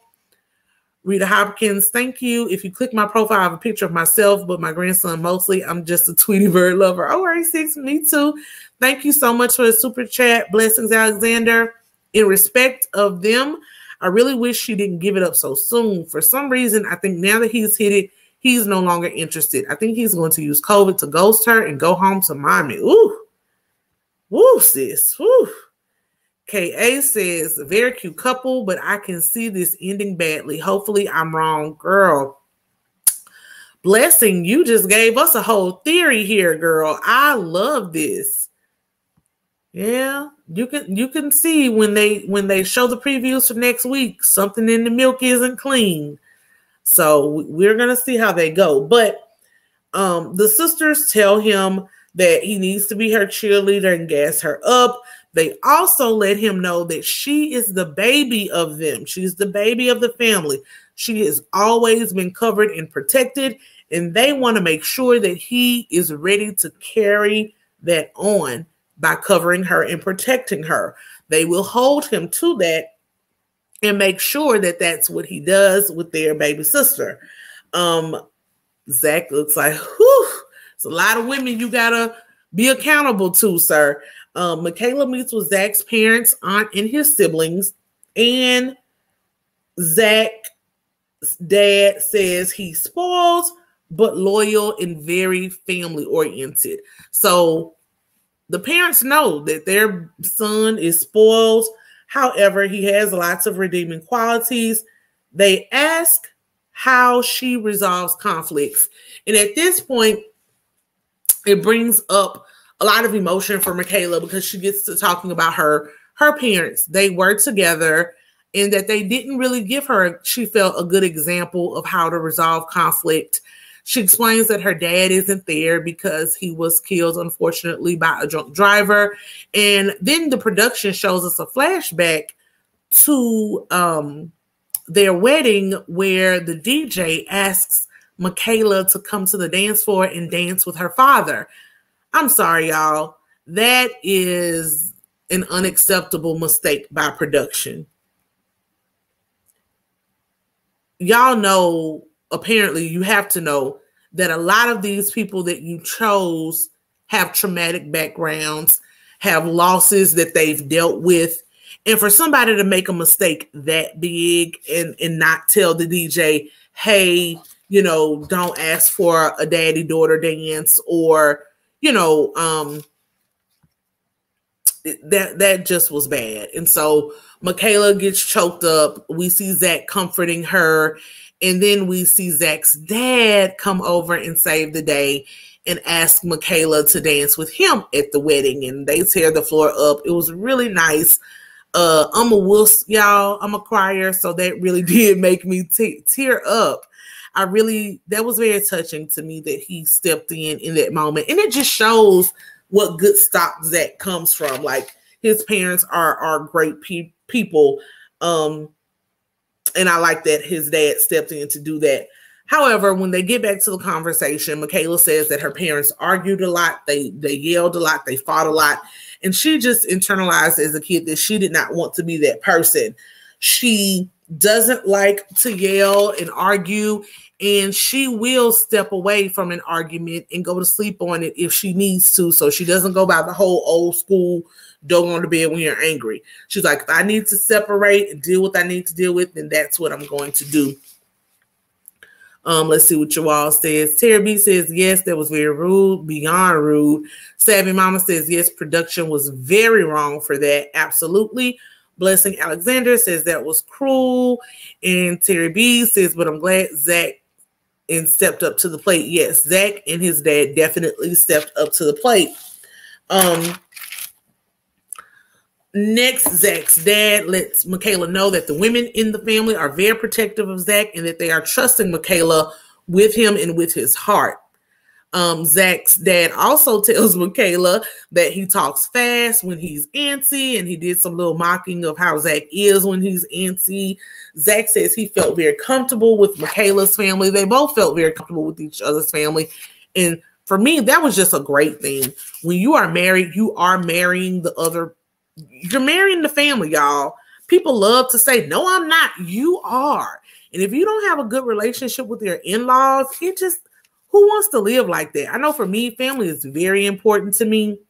Rita Hopkins, thank you. If you click my profile, I have a picture of myself, but my grandson mostly. I'm just a Tweety Bird lover. Oh, RA6, me too. Thank you so much for the super chat. Blessings, Alexander. In respect of them, I really wish she didn't give it up so soon. For some reason, I think now that he's hit it, he's no longer interested. I think he's going to use COVID to ghost her and go home to mommy. Ooh. Woo, sis. Woo. KA says, very cute couple, but I can see this ending badly. Hopefully I'm wrong. Girl, Blessing, you just gave us a whole theory here, girl. I love this. Yeah, you can see when they show the previews for next week, something in the milk isn't clean. So we're going to see how they go. But the sisters tell him that he needs to be her cheerleader and gas her up. They also let him know that she is the baby of them. She's the baby of the family. She has always been covered and protected, and they want to make sure that he is ready to carry that on by covering her and protecting her. They will hold him to that and make sure that that's what he does with their baby sister. Zach looks like, whew, it's a lot of women you gotta be accountable to, sir. Michaela meets with Zach's parents, aunt, and his siblings, and Zach's dad says he's spoiled, but loyal and very family-oriented. So the parents know that their son is spoiled. However, he has lots of redeeming qualities. They ask how she resolves conflicts. And at this point, it brings up a lot of emotion for Michaela because she gets to talking about her parents. They were together and that they didn't really give her, she felt, a good example of how to resolve conflict. She explains that her dad isn't there because he was killed, unfortunately, by a drunk driver. And then the production shows us a flashback to their wedding where the DJ asks Michaela to come to the dance floor and dance with her father. I'm sorry, y'all. That is an unacceptable mistake by production. Y'all know, apparently you have to know, that a lot of these people that you chose have traumatic backgrounds, have losses that they've dealt with. And for somebody to make a mistake that big and not tell the DJ, hey, you know, don't ask for a daddy-daughter dance, or, you know, that just was bad. And so Michaela gets choked up. We see Zach comforting her. And then we see Zach's dad come over and save the day and ask Michaela to dance with him at the wedding. And they tear the floor up. It was really nice. I'm a wuss, y'all. I'm a crier. So that really did make me tear up. That was very touching to me that he stepped in that moment. And it just shows what good stock Zach comes from. Like, his parents are great people. And I like that his dad stepped in to do that. However, when they get back to the conversation, Michaela says that her parents argued a lot. They yelled a lot. They fought a lot. And she just internalized as a kid that she did not want to be that person. She doesn't like to yell and argue, and she will step away from an argument and go to sleep on it if she needs to, so she doesn't go by the whole old school, don't go to bed when you're angry. She's like, if I need to separate and deal with what I need to deal with, then that's what I'm going to do. Let's see what you all says. Terry B says, yes, that was very rude, beyond rude. Savvy Mama says, yes, production was very wrong for that. Absolutely. Blessing Alexander says that was cruel. And Terry B says, but I'm glad Zach stepped up to the plate. Yes, Zach and his dad definitely stepped up to the plate. Next, Zach's dad lets Michaela know that the women in the family are very protective of Zach and that they are trusting Michaela with him and with his heart. Zach's dad also tells Michaela that he talks fast when he's antsy, and he did some little mocking of how Zach is when he's antsy. Zach says he felt very comfortable with Michaela's family. They both felt very comfortable with each other's family. And for me, that was just a great thing. When you are married, you are marrying you're marrying the family, y'all. People love to say, no, I'm not. You are. And if you don't have a good relationship with your in-laws, who wants to live like that? I know for me, family is very important to me.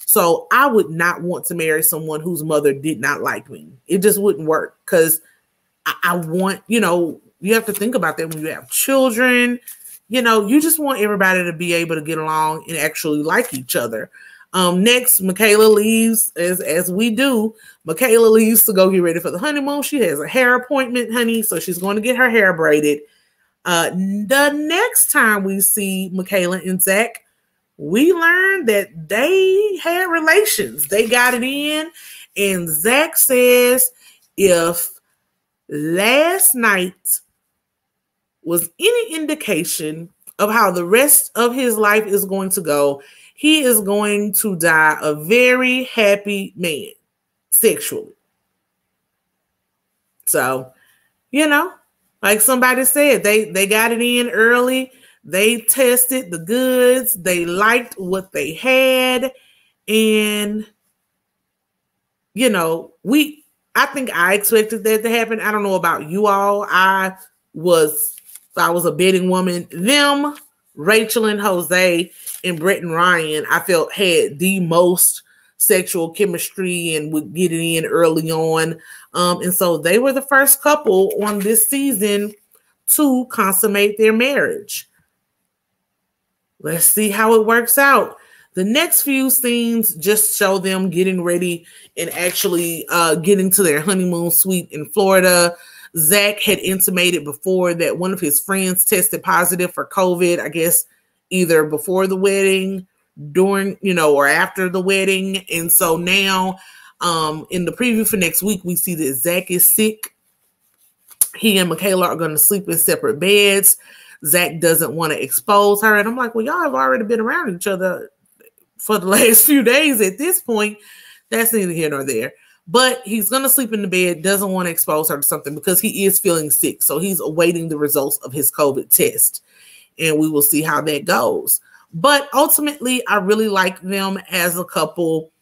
So I would not want to marry someone whose mother did not like me. It just wouldn't work, because I want, you have to think about that when you have children. You just want everybody to be able to get along and actually like each other. Next, Michaela leaves, as we do. Michaela leaves to go get ready for the honeymoon. She has a hair appointment, honey, so she's going to get her hair braided. The next time we see Michaela and Zach, we learn that they had relations. They got it in, and Zach says if last night was any indication of how the rest of his life is going to go, he is going to die a very happy man sexually. So, like somebody said, they got it in early. They tested the goods. They liked what they had. And, I think I expected that to happen. I don't know about you all. I was a betting woman. Them, Rachel and Jose, and Brett and Ryan, I felt had the most sexual chemistry and would get it in early on. And so they were the first couple on this season to consummate their marriage. Let's see how it works out. The next few scenes just show them getting ready and actually getting to their honeymoon suite in Florida. Zach had intimated before that one of his friends tested positive for COVID, I guess either before the wedding, during, or after the wedding. And so now In the preview for next week, we see that Zach is sick. He and Michaela are going to sleep in separate beds. Zach doesn't want to expose her. And I'm like, well, y'all have already been around each other for the last few days at this point. That's neither here nor there. But he's going to sleep in the bed, doesn't want to expose her to something because he is feeling sick. So he's awaiting the results of his COVID test. And we will see how that goes. But ultimately, I really like them as a couple.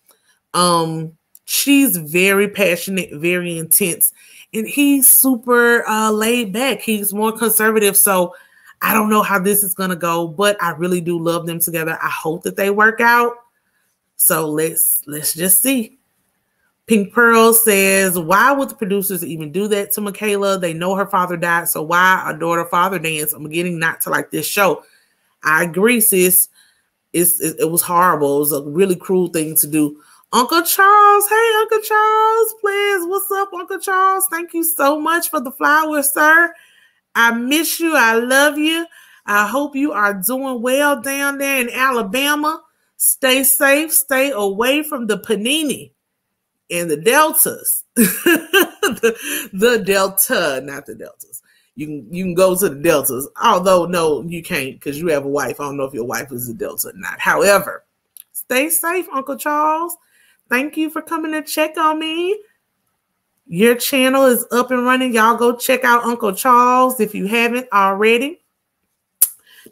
She's very passionate, very intense. And he's super laid back. He's more conservative. So I don't know how this is going to go. But I really do love them together. I hope that they work out. So let's just see. Pink Pearl says, why would the producers even do that to Michaela? They know her father died, so why a daughter-father dance? I'm beginning not to like this show. I agree, sis. It was horrible. It was a really cruel thing to do. Uncle Charles, hey, Uncle Charles, please. What's up, Uncle Charles? Thank you so much for the flowers, sir. I miss you. I love you. I hope you are doing well down there in Alabama. Stay safe. Stay away from the panini. And the deltas, the delta, not the deltas. You can go to the deltas, although no, you can't because you have a wife. I don't know if your wife is a delta or not. However, stay safe, Uncle Charles. Thank you for coming to check on me. Your channel is up and running. Y'all go check out Uncle Charles if you haven't already.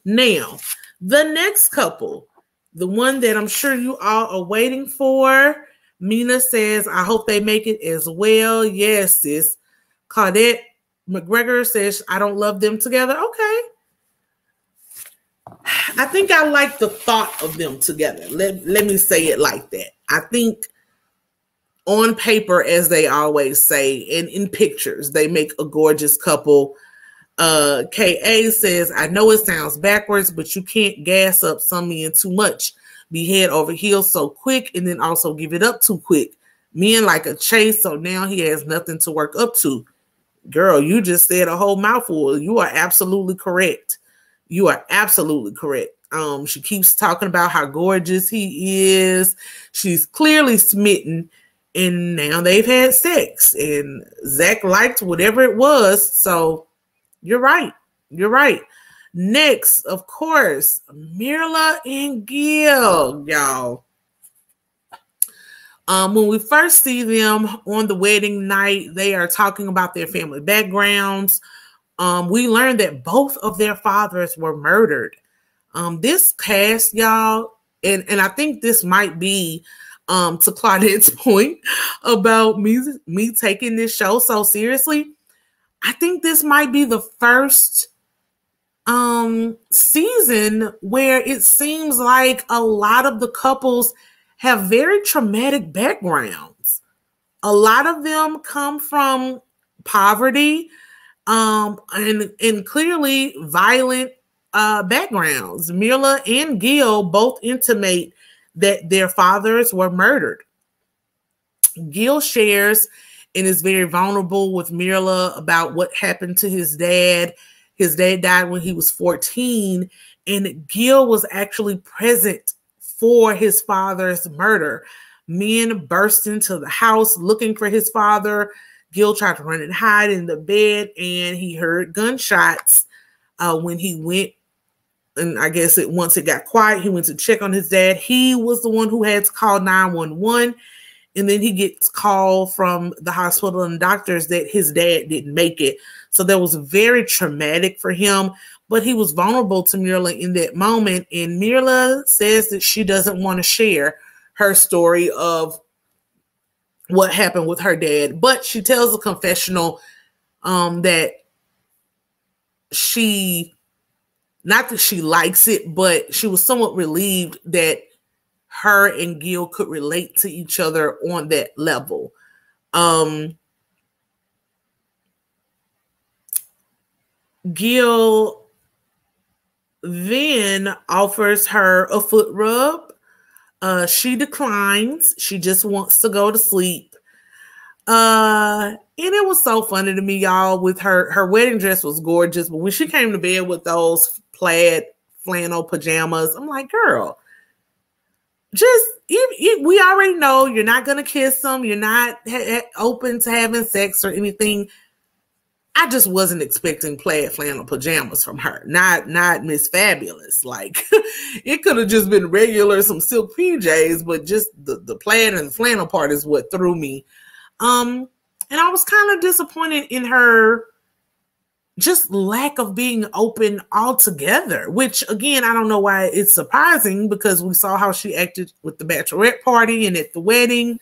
Now, the next couple, the one that I'm sure you all are waiting for. Mina says, I hope they make it as well. Yes, sis. Claudette McGregor says, I don't love them together. Okay. I think I like the thought of them together. Let me say it like that. I think on paper, as they always say, and in pictures, they make a gorgeous couple. KA says, I know it sounds backwards, but you can't gas up some men too much. Be head over heels so quick and then also give it up too quick. Men like a chase, so now he has nothing to work up to. Girl, you just said a whole mouthful. You are absolutely correct. You are absolutely correct. She keeps talking about how gorgeous he is. She's clearly smitten, and now they've had sex. And Zach liked whatever it was, so you're right. You're right. Next, of course, Myrla and Gil, y'all. When we first see them on the wedding night, they are talking about their family backgrounds. We learned that both of their fathers were murdered. This cast, y'all, and I think this might be to Claudette's point about me taking this show so seriously. I think this might be the first season where it seems like a lot of the couples have very traumatic backgrounds. A lot of them come from poverty and clearly violent backgrounds. Myrla and Gil both intimate that their fathers were murdered. Gil shares and is very vulnerable with Myrla about what happened to his dad. His dad died when he was 14, and Gil was actually present for his father's murder. Men burst into the house looking for his father. Gil tried to run and hide in the bed, and he heard gunshots when he went. And I guess once it got quiet, he went to check on his dad. He was the one who had to call 911. And then he gets called from the hospital and doctors that his dad didn't make it. So that was very traumatic for him. But he was vulnerable to Myrla in that moment. And Myrla says that she doesn't want to share her story of what happened with her dad. But she tells a confessional that not that she likes it, but she was somewhat relieved that her and Gil could relate to each other on that level. Gil then offers her a foot rub. She declines. She just wants to go to sleep. And it was so funny to me, y'all, with her wedding dress was gorgeous, but when she came to bed with those plaid flannel pajamas, I'm like, girl, just, we already know you're not going to kiss them. You're not open to having sex or anything. I just wasn't expecting plaid flannel pajamas from her. Not Miss Fabulous. Like, it could have just been regular, some silk PJs, but just the plaid and the flannel part is what threw me. And I was kind of disappointed in her just lack of being open altogether, which, again, I don't know why it's surprising, because we saw how she acted with the bachelorette party and at the wedding.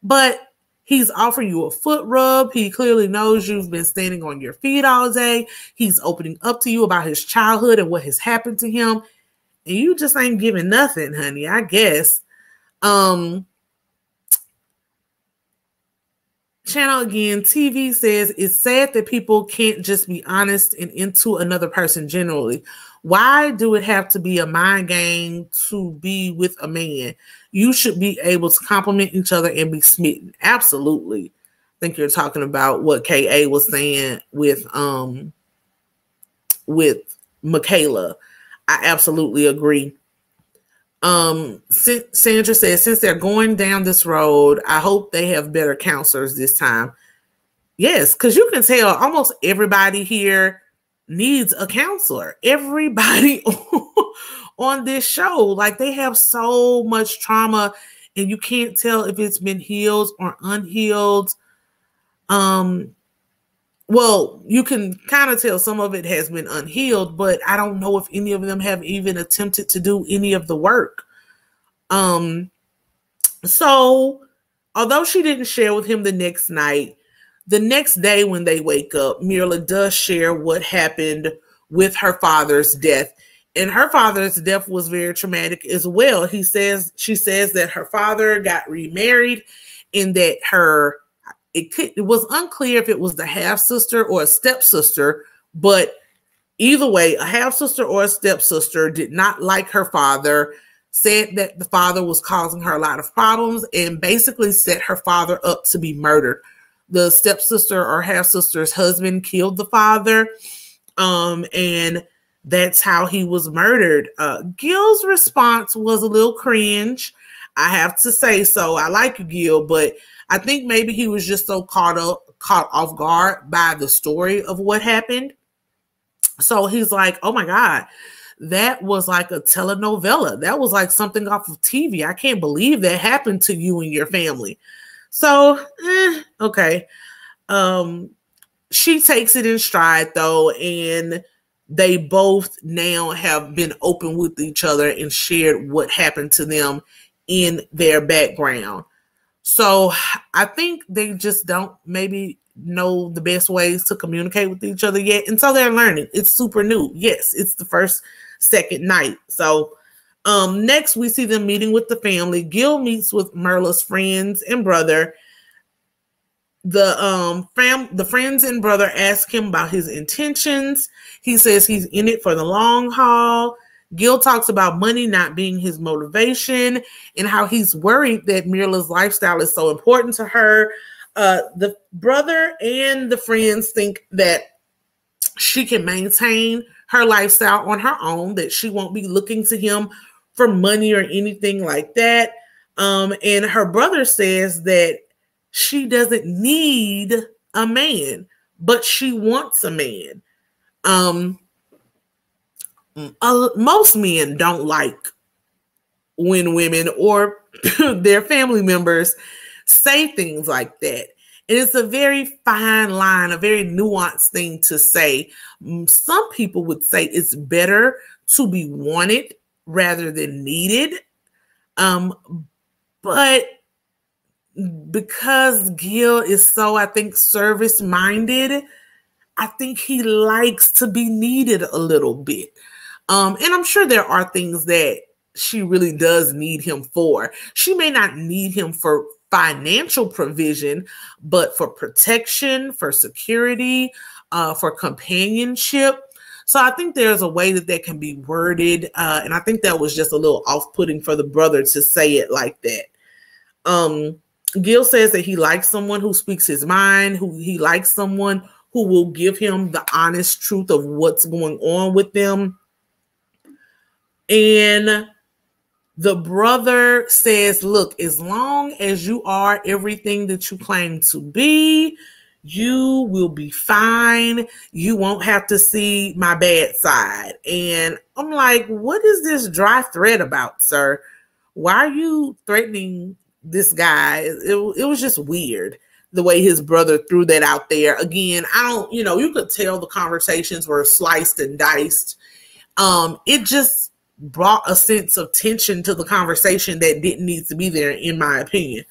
But he's offering you a foot rub. He clearly knows you've been standing on your feet all day. He's opening up to you about his childhood and what has happened to him. And you just ain't giving nothing, honey, I guess. Channel again, TV says it's sad that people can't just be honest and into another person generally. Why do it have to be a mind game to be with a man? You should be able to compliment each other and be smitten. Absolutely. I think you're talking about what KA was saying with Michaela. I absolutely agree. Sandra says, since they're going down this road, I hope they have better counselors this time. Yes, because you can tell almost everybody here needs a counselor. Everybody on this show, like, they have so much trauma, and you can't tell if it's been healed or unhealed. Well, you can kind of tell some of it has been unhealed, but I don't know if any of them have even attempted to do any of the work. So although she didn't share with him the next night, the next day when they wake up, Myrla does share what happened with her father's death. And her father's death was very traumatic as well. She says that her father got remarried, and that it was unclear if it was the half-sister or a stepsister, but either way, a half-sister or a stepsister did not like her father, said that the father was causing her a lot of problems, and basically set her father up to be murdered. The stepsister or half-sister's husband killed the father, and that's how he was murdered. Gil's response was a little cringe, I have to say so. I like you, Gil, but I think maybe he was just so caught off guard by the story of what happened. So he's like, oh my God, that was like a telenovela. That was like something off of TV. I can't believe that happened to you and your family. So, okay. She takes it in stride though, and they both now have been open with each other and shared what happened to them in their background. So I think they just don't maybe know the best ways to communicate with each other yet. And so they're learning. It's super new. Yes, it's the second night. So next we see them meeting with the family. Gil meets with Myrla's friends and brother. The friends and brother ask him about his intentions. He says he's in it for the long haul. Gil talks about money not being his motivation and how he's worried that Myrla's lifestyle is so important to her. The brother and the friends think that she can maintain her lifestyle on her own, that she won't be looking to him for money or anything like that. And her brother says that she doesn't need a man, but she wants a man. Most men don't like when women or their family members say things like that. And it's a very fine line, a very nuanced thing to say. Some people would say it's better to be wanted rather than needed. But because Gil is so, I think, service-minded, I think he likes to be needed a little bit. And I'm sure there are things that she really does need him for. She may not need him for financial provision, but for protection, for security, for companionship. So I think there's a way that can be worded. And I think that was just a little off-putting for the brother to say it like that. Gil says that he likes someone who speaks his mind, he likes someone who will give him the honest truth of what's going on with them. And The brother says, look, as long as you are everything that you claim to be, you will be fine. You won't have to see my bad side. And I'm like, what is this dry threat about, sir? Why are you threatening this guy? It was just weird the way his brother threw that out there. Again, I don't, you could tell the conversations were sliced and diced. It just brought a sense of tension to the conversation that didn't need to be there, in my opinion.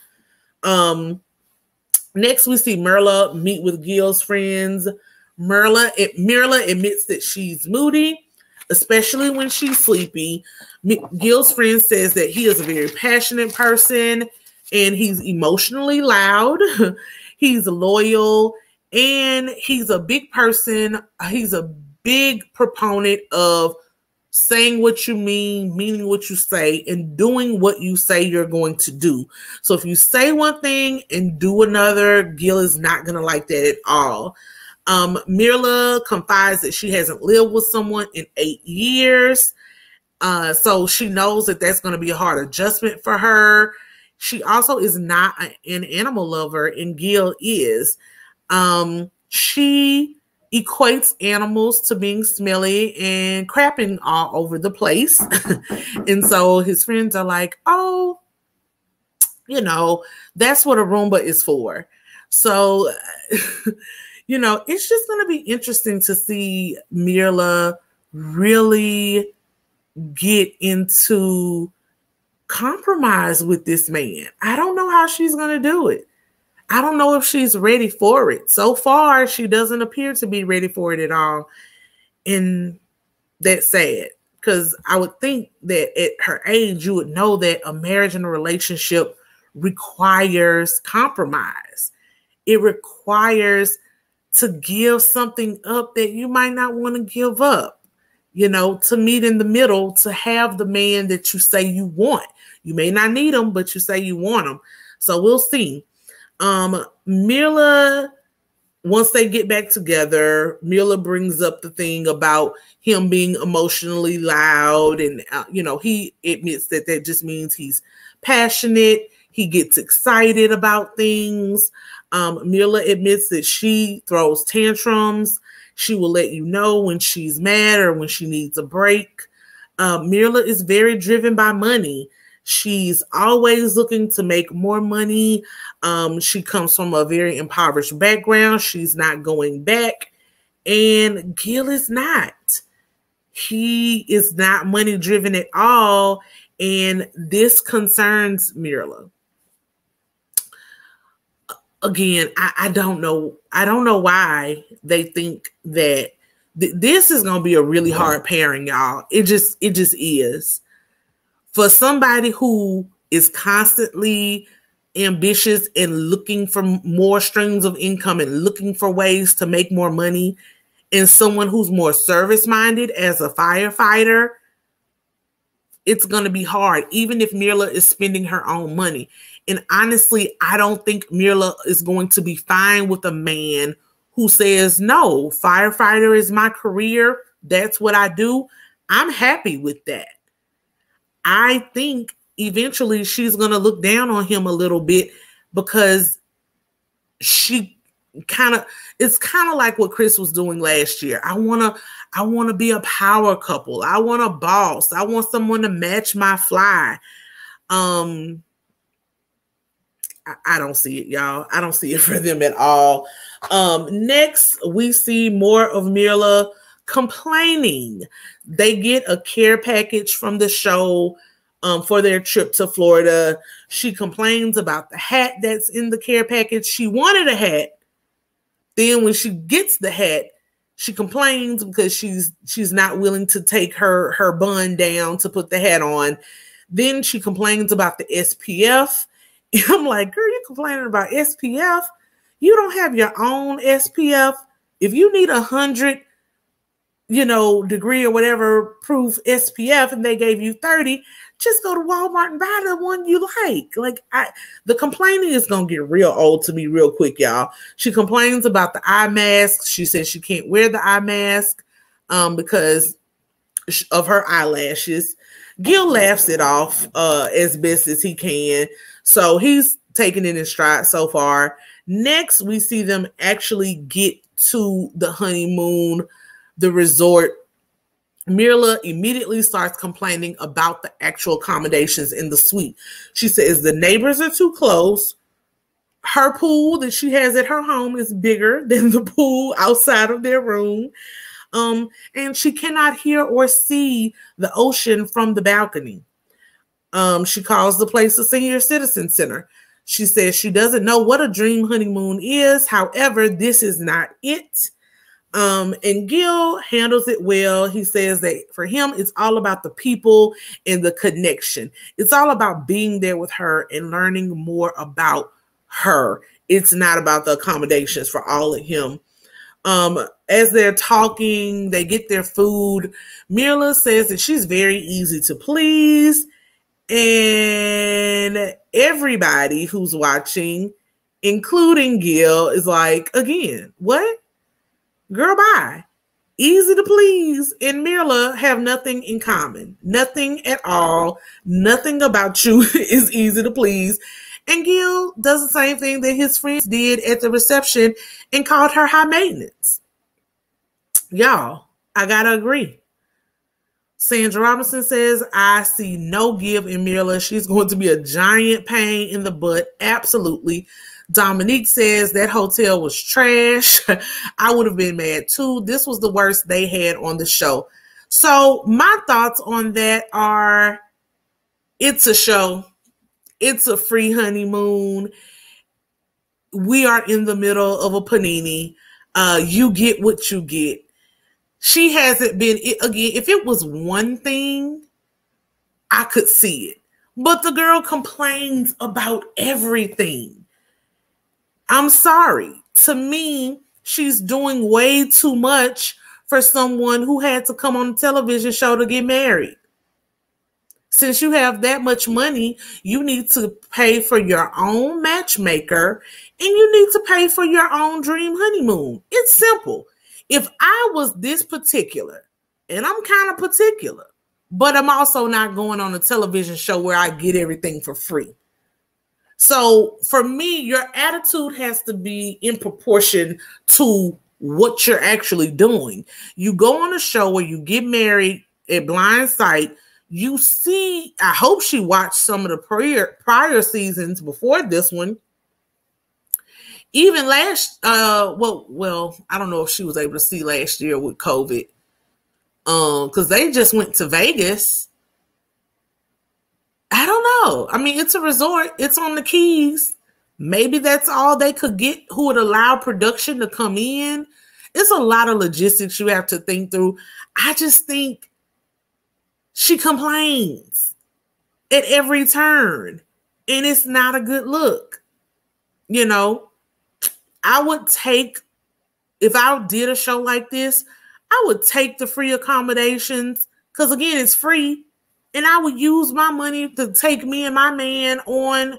Next, we see Myrla meet with Gil's friends. Myrla admits that she's moody, especially when she's sleepy. Gil's friend says that he is a very passionate person and he's emotionally loud. He's loyal and he's a big person. He's a big proponent of saying what you mean, meaning what you say, and doing what you say you're going to do. So if you say one thing and do another, Gil is not going to like that at all. Myrla confides that she hasn't lived with someone in 8 years. So she knows that that's going to be a hard adjustment for her. She also is not an animal lover, and Gil is. She equates animals to being smelly and crapping all over the place. And so his friends are like, oh, that's what a Roomba is for. So, it's just going to be interesting to see Myrla really get into compromise with this man. I don't know how she's going to do it. I don't know if she's ready for it. So far, she doesn't appear to be ready for it at all. And that's sad, because I would think that at her age, you would know that a marriage and a relationship requires compromise. It requires to give something up that you might not want to give up, to meet in the middle, to have the man that you say you want. You may not need him, but you say you want him. So we'll see. Myrla, once they get back together, Myrla brings up the thing about him being emotionally loud. And, he admits that just means he's passionate. He gets excited about things. Myrla admits that she throws tantrums. She will let you know when she's mad or when she needs a break. Myrla is very driven by money. She's always looking to make more money. She comes from a very impoverished background. She's not going back. And Gil is not. He is not money driven at all. And this concerns Myrla. Again, I don't know. I don't know why they think that this is going to be a really hard pairing, y'all. It just is. For somebody who is constantly ambitious and looking for more streams of income and looking for ways to make more money, and someone who's more service-minded as a firefighter, it's going to be hard, even if Myrla is spending her own money. And honestly, I don't think Myrla is going to be fine with a man who says, no, firefighter is my career. That's what I do. I'm happy with that. I think eventually she's going to look down on him a little bit, because it's kind of like what Chris was doing last year. I want to be a power couple. I want a boss. I want someone to match my fly. I don't see it, y'all. I don't see it for them at all. Next, we see more of Myrla complaining. They get a care package from the show for their trip to Florida. She complains about the hat that's in the care package. She wanted a hat. Then when she gets the hat, she complains because she's not willing to take her bun down to put the hat on. Then she complains about the SPF. And I'm like, girl, you complaining about SPF? You don't have your own SPF. If you need 100 degree or whatever proof SPF and they gave you 30, just go to Walmart and buy the one you like. The complaining is going to get real old to me real quick, y'all. She complains about the eye mask. She says she can't wear the eye mask because of her eyelashes. Gil laughs it off as best as he can. So he's taking it in stride so far. Next, we see them actually get to the honeymoon, the resort. Myrla immediately starts complaining about the actual accommodations in the suite. She says the neighbors are too close. Her pool that she has at her home is bigger than the pool outside of their room. And she cannot hear or see the ocean from the balcony. She calls the place a senior citizen center. She says she doesn't know what a dream honeymoon is. However, this is not it. And Gil handles it well. He says that for him, it's all about the people and the connection. It's all about being there with her and learning more about her. It's not about the accommodations for all of him. As they're talking, they get their food. Myrla says that she's very easy to please. And everybody who's watching, including Gil, is like, again, what? Girl, bye. Easy to please and Myrla have nothing in common. Nothing at all. Nothing about you is easy to please. And Gil does the same thing that his friends did at the reception and called her high maintenance. Y'all, I gotta agree. Sandra Robinson says, I see no give in Myrla. She's going to be a giant pain in the butt. Absolutely. Dominique says that hotel was trash. I would have been mad too. This was the worst they had on the show. So my thoughts on that are, it's a show. It's a free honeymoon. We are in the middle of a panini. You get what you get. She hasn't been, again, if it was one thing, I could see it. But the girl complains about everything. I'm sorry. To me, she's doing way too much for someone who had to come on a television show to get married. Since you have that much money, you need to pay for your own matchmaker and you need to pay for your own dream honeymoon. It's simple. If I was this particular, and I'm kind of particular, but I'm also not going on a television show where I get everything for free. So for me, your attitude has to be in proportion to what you're actually doing. You go on a show where you get married at blind sight. You see, I hope she watched some of the prior seasons before this one. Even last, well, I don't know if she was able to see last year with COVID, because they just went to Vegas. I don't know. I mean, it's a resort. It's on the Keys. Maybe that's all they could get who would allow production to come in. It's a lot of logistics you have to think through. I just think she complains at every turn, and it's not a good look. You know, I would take, if I did a show like this, I would take the free accommodations because, again, it's free. And I would use my money to take me and my man on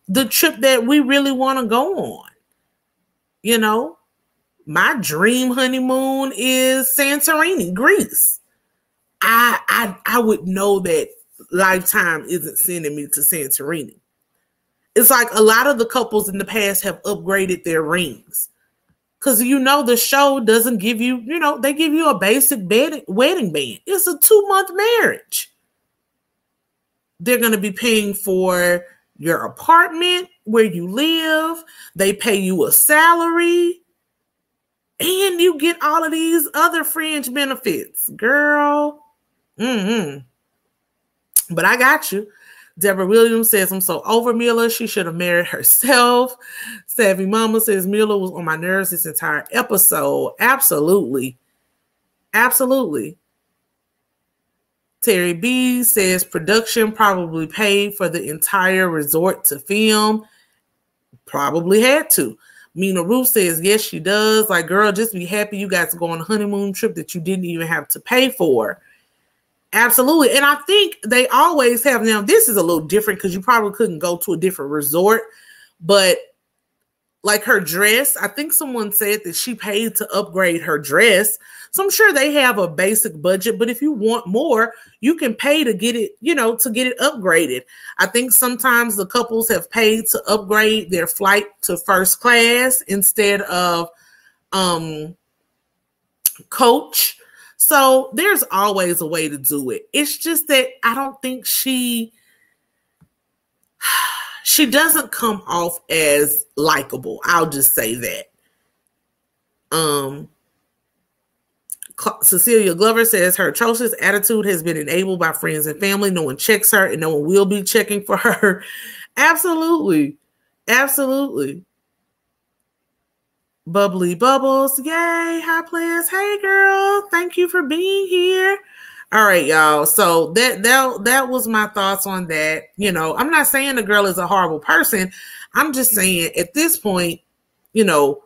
the trip that we really want to go on. You know, my dream honeymoon is Santorini, Greece. I would know that Lifetime isn't sending me to Santorini. It's like a lot of the couples in the past have upgraded their rings. Because, you know, the show doesn't give you, you know, they give you a basic wedding band. It's a 2-month marriage. They're going to be paying for your apartment, where you live. They pay you a salary. And you get all of these other fringe benefits. Girl. But I got you. Deborah Williams says, I'm so over Myrla. She should have married herself. Savvy Mama says, Myrla was on my nerves this entire episode. Absolutely. Absolutely. Terry B says production probably paid for the entire resort to film. Probably had to. Mina Ruth says, yes, she does. Like, girl, just be happy you got to go on a honeymoon trip that you didn't even have to pay for. Absolutely. And I think they always have. Now, this is a little different because you probably couldn't go to a different resort. But like her dress. I think someone said that she paid to upgrade her dress. So I'm sure they have a basic budget, but if you want more, you can pay to get it, you know, to get it upgraded. I think sometimes the couples have paid to upgrade their flight to first class instead of coach. So there's always a way to do it. It's just that I don't think she doesn't come off as likable. I'll just say that. Cecilia Glover says her atrocious attitude has been enabled by friends and family. No one checks her and no one will be checking for her. Absolutely. Absolutely. Bubbly Bubbles. Yay. Hi, Plez. Hey, girl. Thank you for being here. All right, y'all. So that was my thoughts on that. You know, I'm not saying the girl is a horrible person. I'm just saying at this point, you know,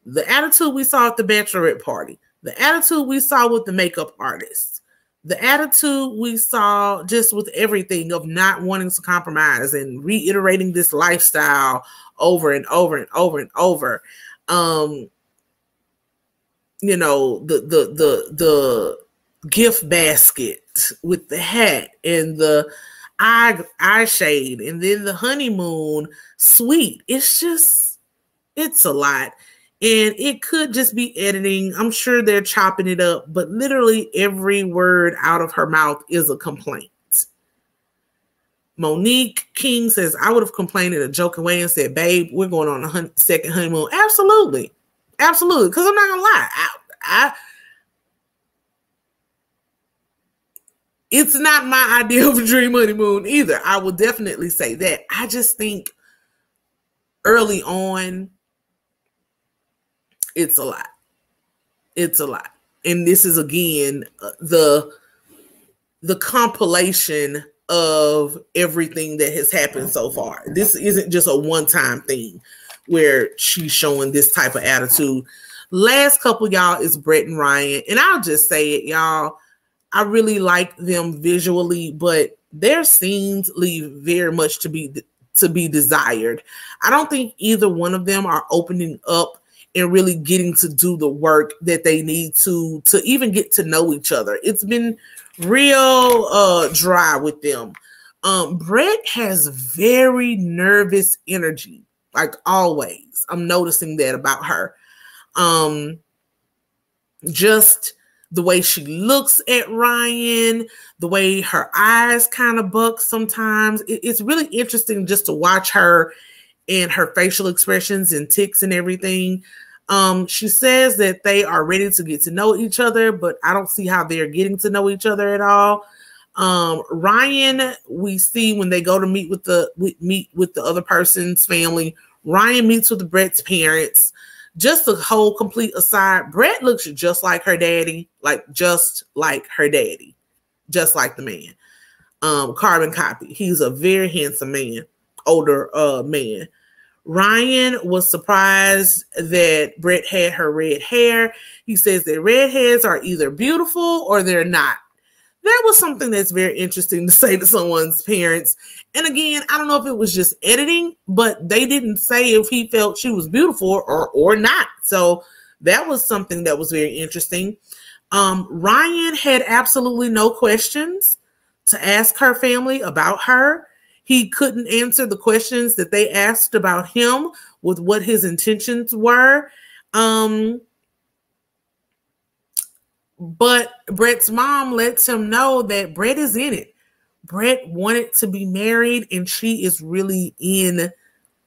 the attitude we saw at the bachelorette party, the attitude we saw with the makeup artist, the attitude we saw just with everything of not wanting to compromise and reiterating this lifestyle over and over and over and over. You know, the gift basket with the hat and the eye shade and then the honeymoon suite. It's a lot. And it could just be editing. I'm sure they're chopping it up, but literally every word out of her mouth is a complaint. Monique King says, I would have complained in a joking way and said, babe, we're going on a second honeymoon. Absolutely. Absolutely. Because I'm not going to lie. It's not my idea of a dream honeymoon either. I will definitely say that. I just think early on, it's a lot. It's a lot. And this is, again, the compilation of everything that has happened so far. This isn't just a one-time thing where she's showing this type of attitude. Last couple, y'all, is Brett and Ryan. And I'll just say it, y'all. I really like them visually, but their scenes leave very much to be desired. I don't think either one of them are opening up and really getting to do the work that they need to even get to know each other. It's been real dry with them. Brett has very nervous energy, like always. I'm noticing that about her. Just the way she looks at Ryan, the way her eyes kind of buck sometimes. It's really interesting just to watch her and her facial expressions and tics and everything. She says that they are ready to get to know each other, but I don't see how they're getting to know each other at all. Ryan, we see when they go to meet with the other person's family, Ryan meets with Brett's parents. Just a whole complete aside, Brett looks just like her daddy, just like the man. Carbon copy. He's a very handsome man, older man. Ryan was surprised that Brett had her red hair. He says that redheads are either beautiful or they're not. That was something that's very interesting to say to someone's parents. And again, I don't know if it was just editing, but they didn't say if he felt she was beautiful or not. So that was something that was very interesting. Ryan had absolutely no questions to ask her family about her. He couldn't answer the questions that they asked about him with what his intentions were. But Brett's mom lets him know that Brett is in it. Brett wanted to be married and she is really in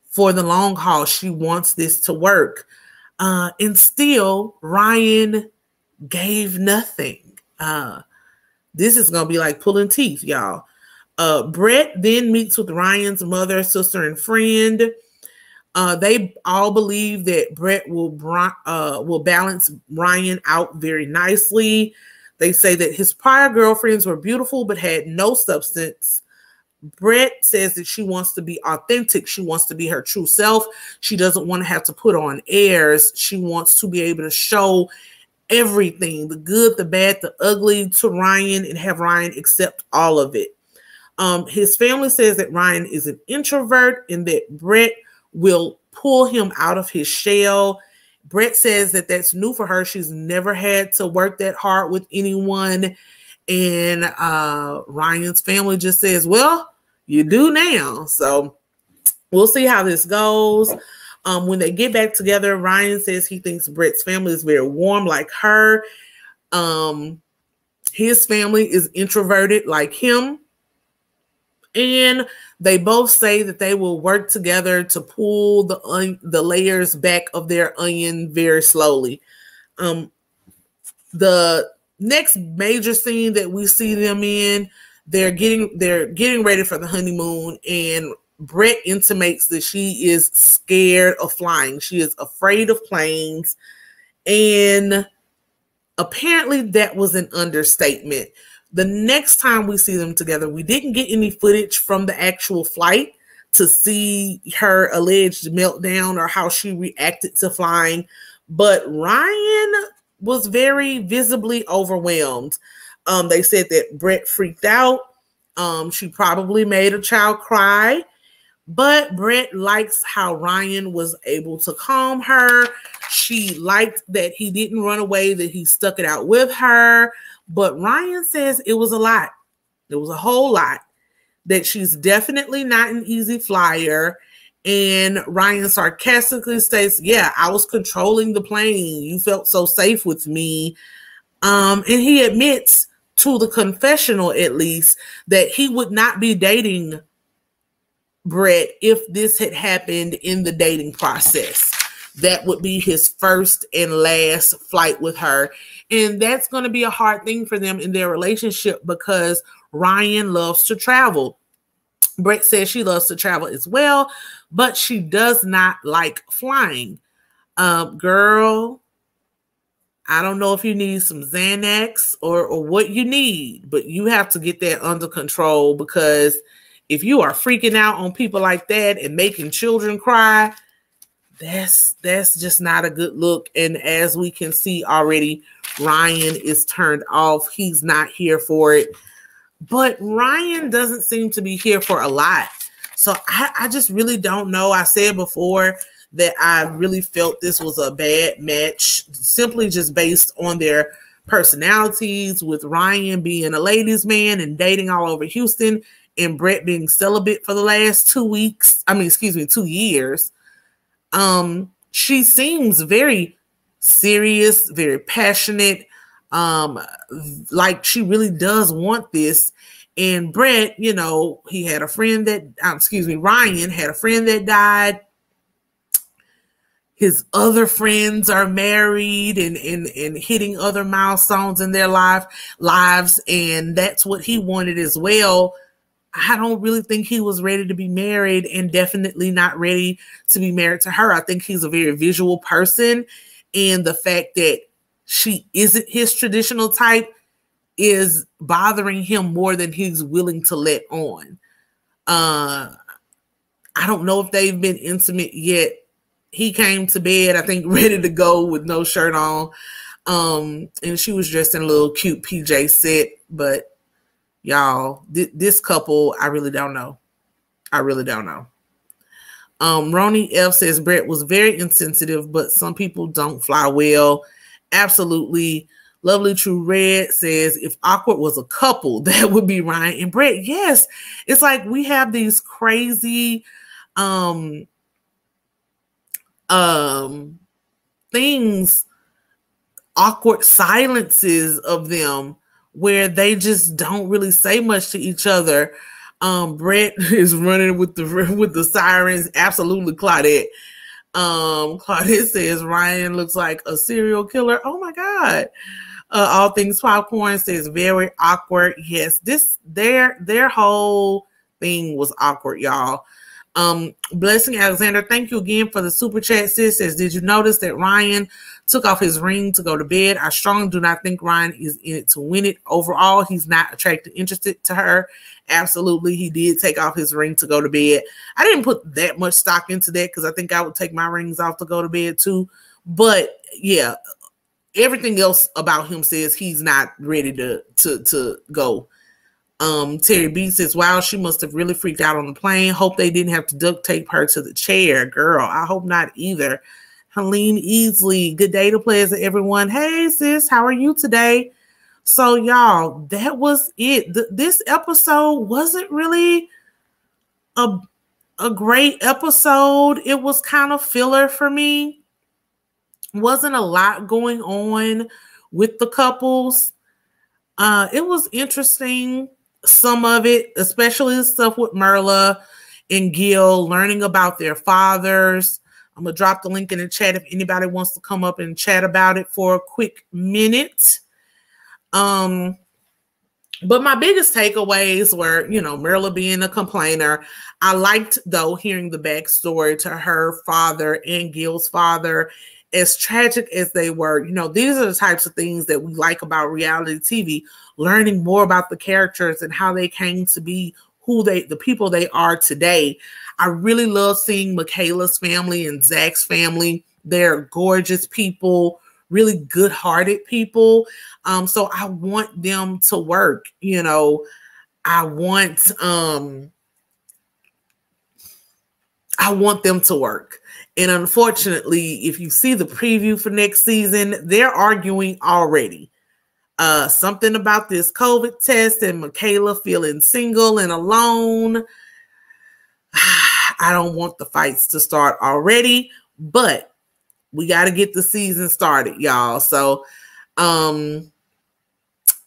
for the long haul. She wants this to work. And still, Ryan gave nothing. This is going to be like pulling teeth, y'all. Brett then meets with Ryan's mother, sister, and friend. They all believe that Brett will balance Ryan out very nicely. They say that his prior girlfriends were beautiful but had no substance. Brett says that she wants to be authentic. She wants to be her true self. She doesn't want to have to put on airs. She wants to be able to show everything, the good, the bad, the ugly, to Ryan and have Ryan accept all of it. His family says that Ryan is an introvert and that Brett will pull him out of his shell. Brett says that that's new for her. She's never had to work that hard with anyone. And Ryan's family just says, well, you do now. So we'll see how this goes. When they get back together, Ryan says he thinks Brett's family is very warm like her. His family is introverted like him. And they both say that they will work together to pull the layers back of their onion very slowly. The next major scene that we see them in, they're getting ready for the honeymoon, and Brett intimates that she is scared of flying. She is afraid of planes, and apparently that was an understatement. The next time we see them together, we didn't get any footage from the actual flight to see her alleged meltdown or how she reacted to flying, but Ryan was very visibly overwhelmed. They said that Brett freaked out. She probably made a child cry, but Brett likes how Ryan was able to calm her. She liked that he didn't run away, that he stuck it out with her. But Ryan says it was a lot. It was a whole lot. That she's definitely not an easy flyer. And Ryan sarcastically states, yeah, I was controlling the plane. You felt so safe with me. And he admits to the confessional, at least, that he would not be dating Brett if this had happened in the dating process. That would be his first and last flight with her. And that's going to be a hard thing for them in their relationship because Ryan loves to travel. Brett says she loves to travel as well, but she does not like flying. Girl, I don't know if you need some Xanax or what you need, but you have to get that under control, because if you are freaking out on people like that and making children cry, that's just not a good look. And as we can see already, Ryan is turned off. He's not here for it. But Ryan doesn't seem to be here for a lot. So I just really don't know. I said before that I really felt this was a bad match, simply just based on their personalities, with Ryan being a ladies' man and dating all over Houston, and Brett being celibate for the last 2 years. She seems very serious, very passionate, like she really does want this. And Brett, you know, he had a friend that, Ryan had a friend that died. His other friends are married and hitting other milestones in their lives. And that's what he wanted as well. I don't really think he was ready to be married, and definitely not ready to be married to her. I think he's a very visual person. And the fact that she isn't his traditional type is bothering him more than he's willing to let on. I don't know if they've been intimate yet. He came to bed, I think, ready to go with no shirt on. And she was dressed in a little cute PJ set. But y'all, this couple, I really don't know. I really don't know. Ronnie F says Brett was very insensitive, but some people don't fly well. Absolutely. Lovely True Red says if Awkward was a couple, that would be Ryan and Brett. Yes. It's like we have these crazy things, awkward silences of them where they just don't really say much to each other. Brett is running with the sirens. Absolutely, Claudette. Claudette says Ryan looks like a serial killer. Oh my God. All Things Popcorn says very awkward. Yes, their whole thing was awkward, y'all. Blessing Alexander, thank you again for the super chat. Sis says, did you notice that Ryan took off his ring to go to bed? I strongly do not think Ryan is in it to win it. Overall, he's not interested to her. Absolutely, he did take off his ring to go to bed. I didn't put that much stock into that because I think I would take my rings off to go to bed too. But yeah, everything else about him says he's not ready to go. Terry B says, wow, she must have really freaked out on the plane. Hope they didn't have to duct tape her to the chair. Girl, I hope not either. Helene Easley, good day to plez, everyone. Hey, sis, how are you today? So, y'all, that was it. This episode wasn't really a great episode. It was kind of filler for me. Wasn't a lot going on with the couples. It was interesting, some of it, especially the stuff with Myrla and Gil, learning about their fathers. I'm going to drop the link in the chat if anybody wants to come up and chat about it for a quick minute. But my biggest takeaways were, you know, Myrla being a complainer. I liked, though, hearing the backstory to her father and Gil's father. As tragic as they were, you know, these are the types of things that we like about reality TV, learning more about the characters and how they came to be the people they are today. I really love seeing Michaela's family and Zach's family. They're gorgeous people, really good-hearted people. So I want them to work, you know. I want them to work. And unfortunately, if you see the preview for next season, they're arguing already. Something about this COVID test and Michaela feeling single and alone. I don't want the fights to start already, but we got to get the season started, y'all. So that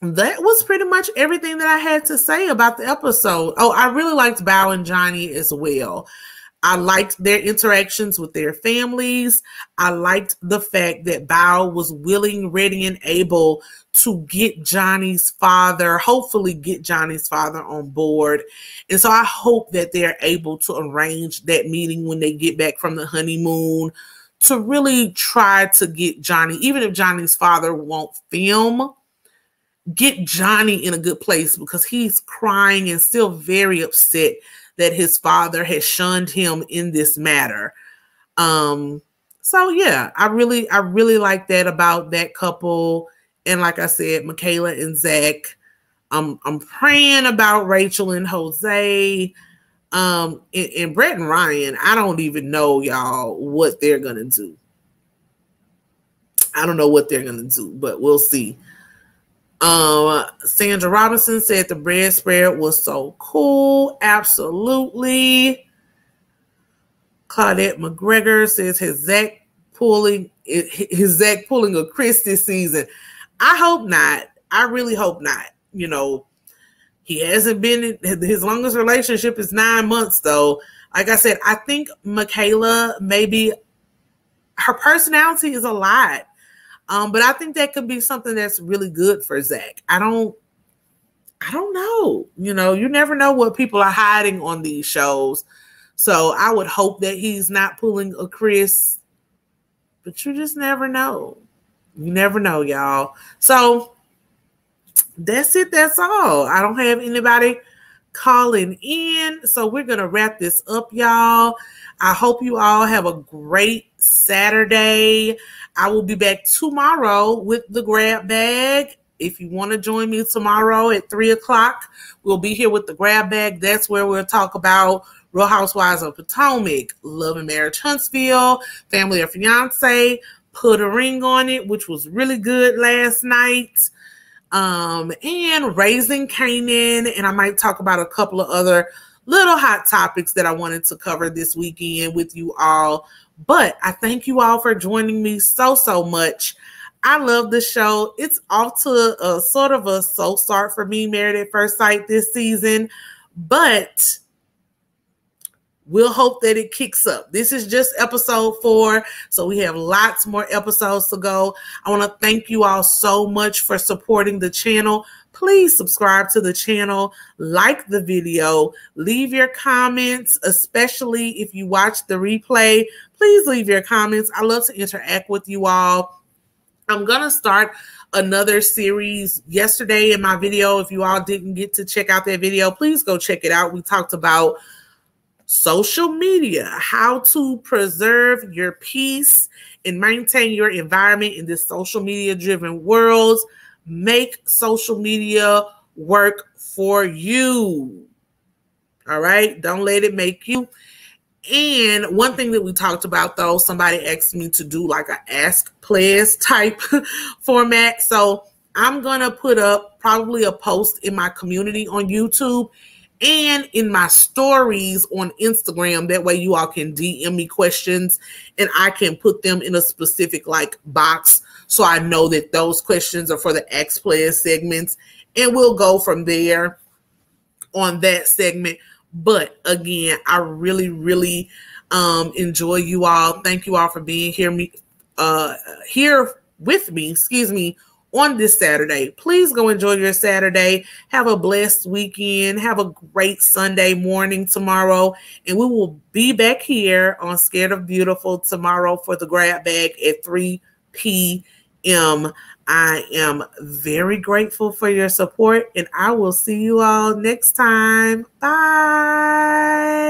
was pretty much everything that I had to say about the episode. Oh, I really liked Bao and Johnny as well. I liked their interactions with their families. I liked the fact that Bao was willing, ready, and able to get Johnny's father, hopefully get Johnny's father on board. And so I hope that they're able to arrange that meeting when they get back from the honeymoon to really try to get Johnny, even if Johnny's father won't film, get Johnny in a good place, because he's crying and still very upset that his father has shunned him in this matter. So yeah, I really like that about that couple. And like I said, Michaela and Zach. I'm praying about Rachel and Jose. And Brett and Ryan, I don't even know, y'all, what they're gonna do. I don't know what they're gonna do, but we'll see. Sandra Robinson said the bread spread was so cool. Absolutely. Claudette McGregor says his Zach pulling a Chris this season. I hope not. I really hope not. You know, he hasn't been in his longest relationship is 9 months though. Like I said, I think Michaela, maybe her personality is a lot. But I think that could be something that's really good for Zach. I don't know. You know, you never know what people are hiding on these shows. So I would hope that he's not pulling a Chris, but you just never know. You never know, y'all. So that's it. That's all. I don't have anybody calling in. So we're going to wrap this up, y'all. I hope you all have a great Saturday. I will be back tomorrow with the grab bag. If you want to join me tomorrow at 3 o'clock, we'll be here with the grab bag. That's where we'll talk about Real Housewives of Potomac, Love and Marriage Huntsville, Family or Fiance, Put a Ring on It, which was really good last night, and Raising Kanan. And I might talk about a couple of other little hot topics that I wanted to cover this weekend with you all. But I thank you all for joining me so much. I love the show. It's off to a sort of a slow start for me, Married at First Sight, this season. But we'll hope that it kicks up. This is just episode 4, so we have lots more episodes to go. I want to thank you all so much for supporting the channel. Please subscribe to the channel, like the video, leave your comments, especially if you watch the replay. Please leave your comments. I love to interact with you all. I'm going to start another series yesterday in my video. If you all didn't get to check out that video, please go check it out. We talked about social media, how to preserve your peace and maintain your environment in this social media driven world. Make social media work for you. All right? Don't let it make you. And one thing that we talked about, though, somebody asked me to do like a ask plez type format. So I'm going to put up probably a post in my community on YouTube and in my stories on Instagram. That way you all can DM me questions and I can put them in a specific like box. So I know that those questions are for the ask plez segments, and we'll go from there on that segment. But again, I really, really enjoy you all. Thank you all for being here with me, on this Saturday. Please go enjoy your Saturday. Have a blessed weekend. Have a great Sunday morning tomorrow. And we will be back here on Scared of Beautiful tomorrow for the grab bag at 3 p.m. I am very grateful for your support, and I will see you all next time. Bye.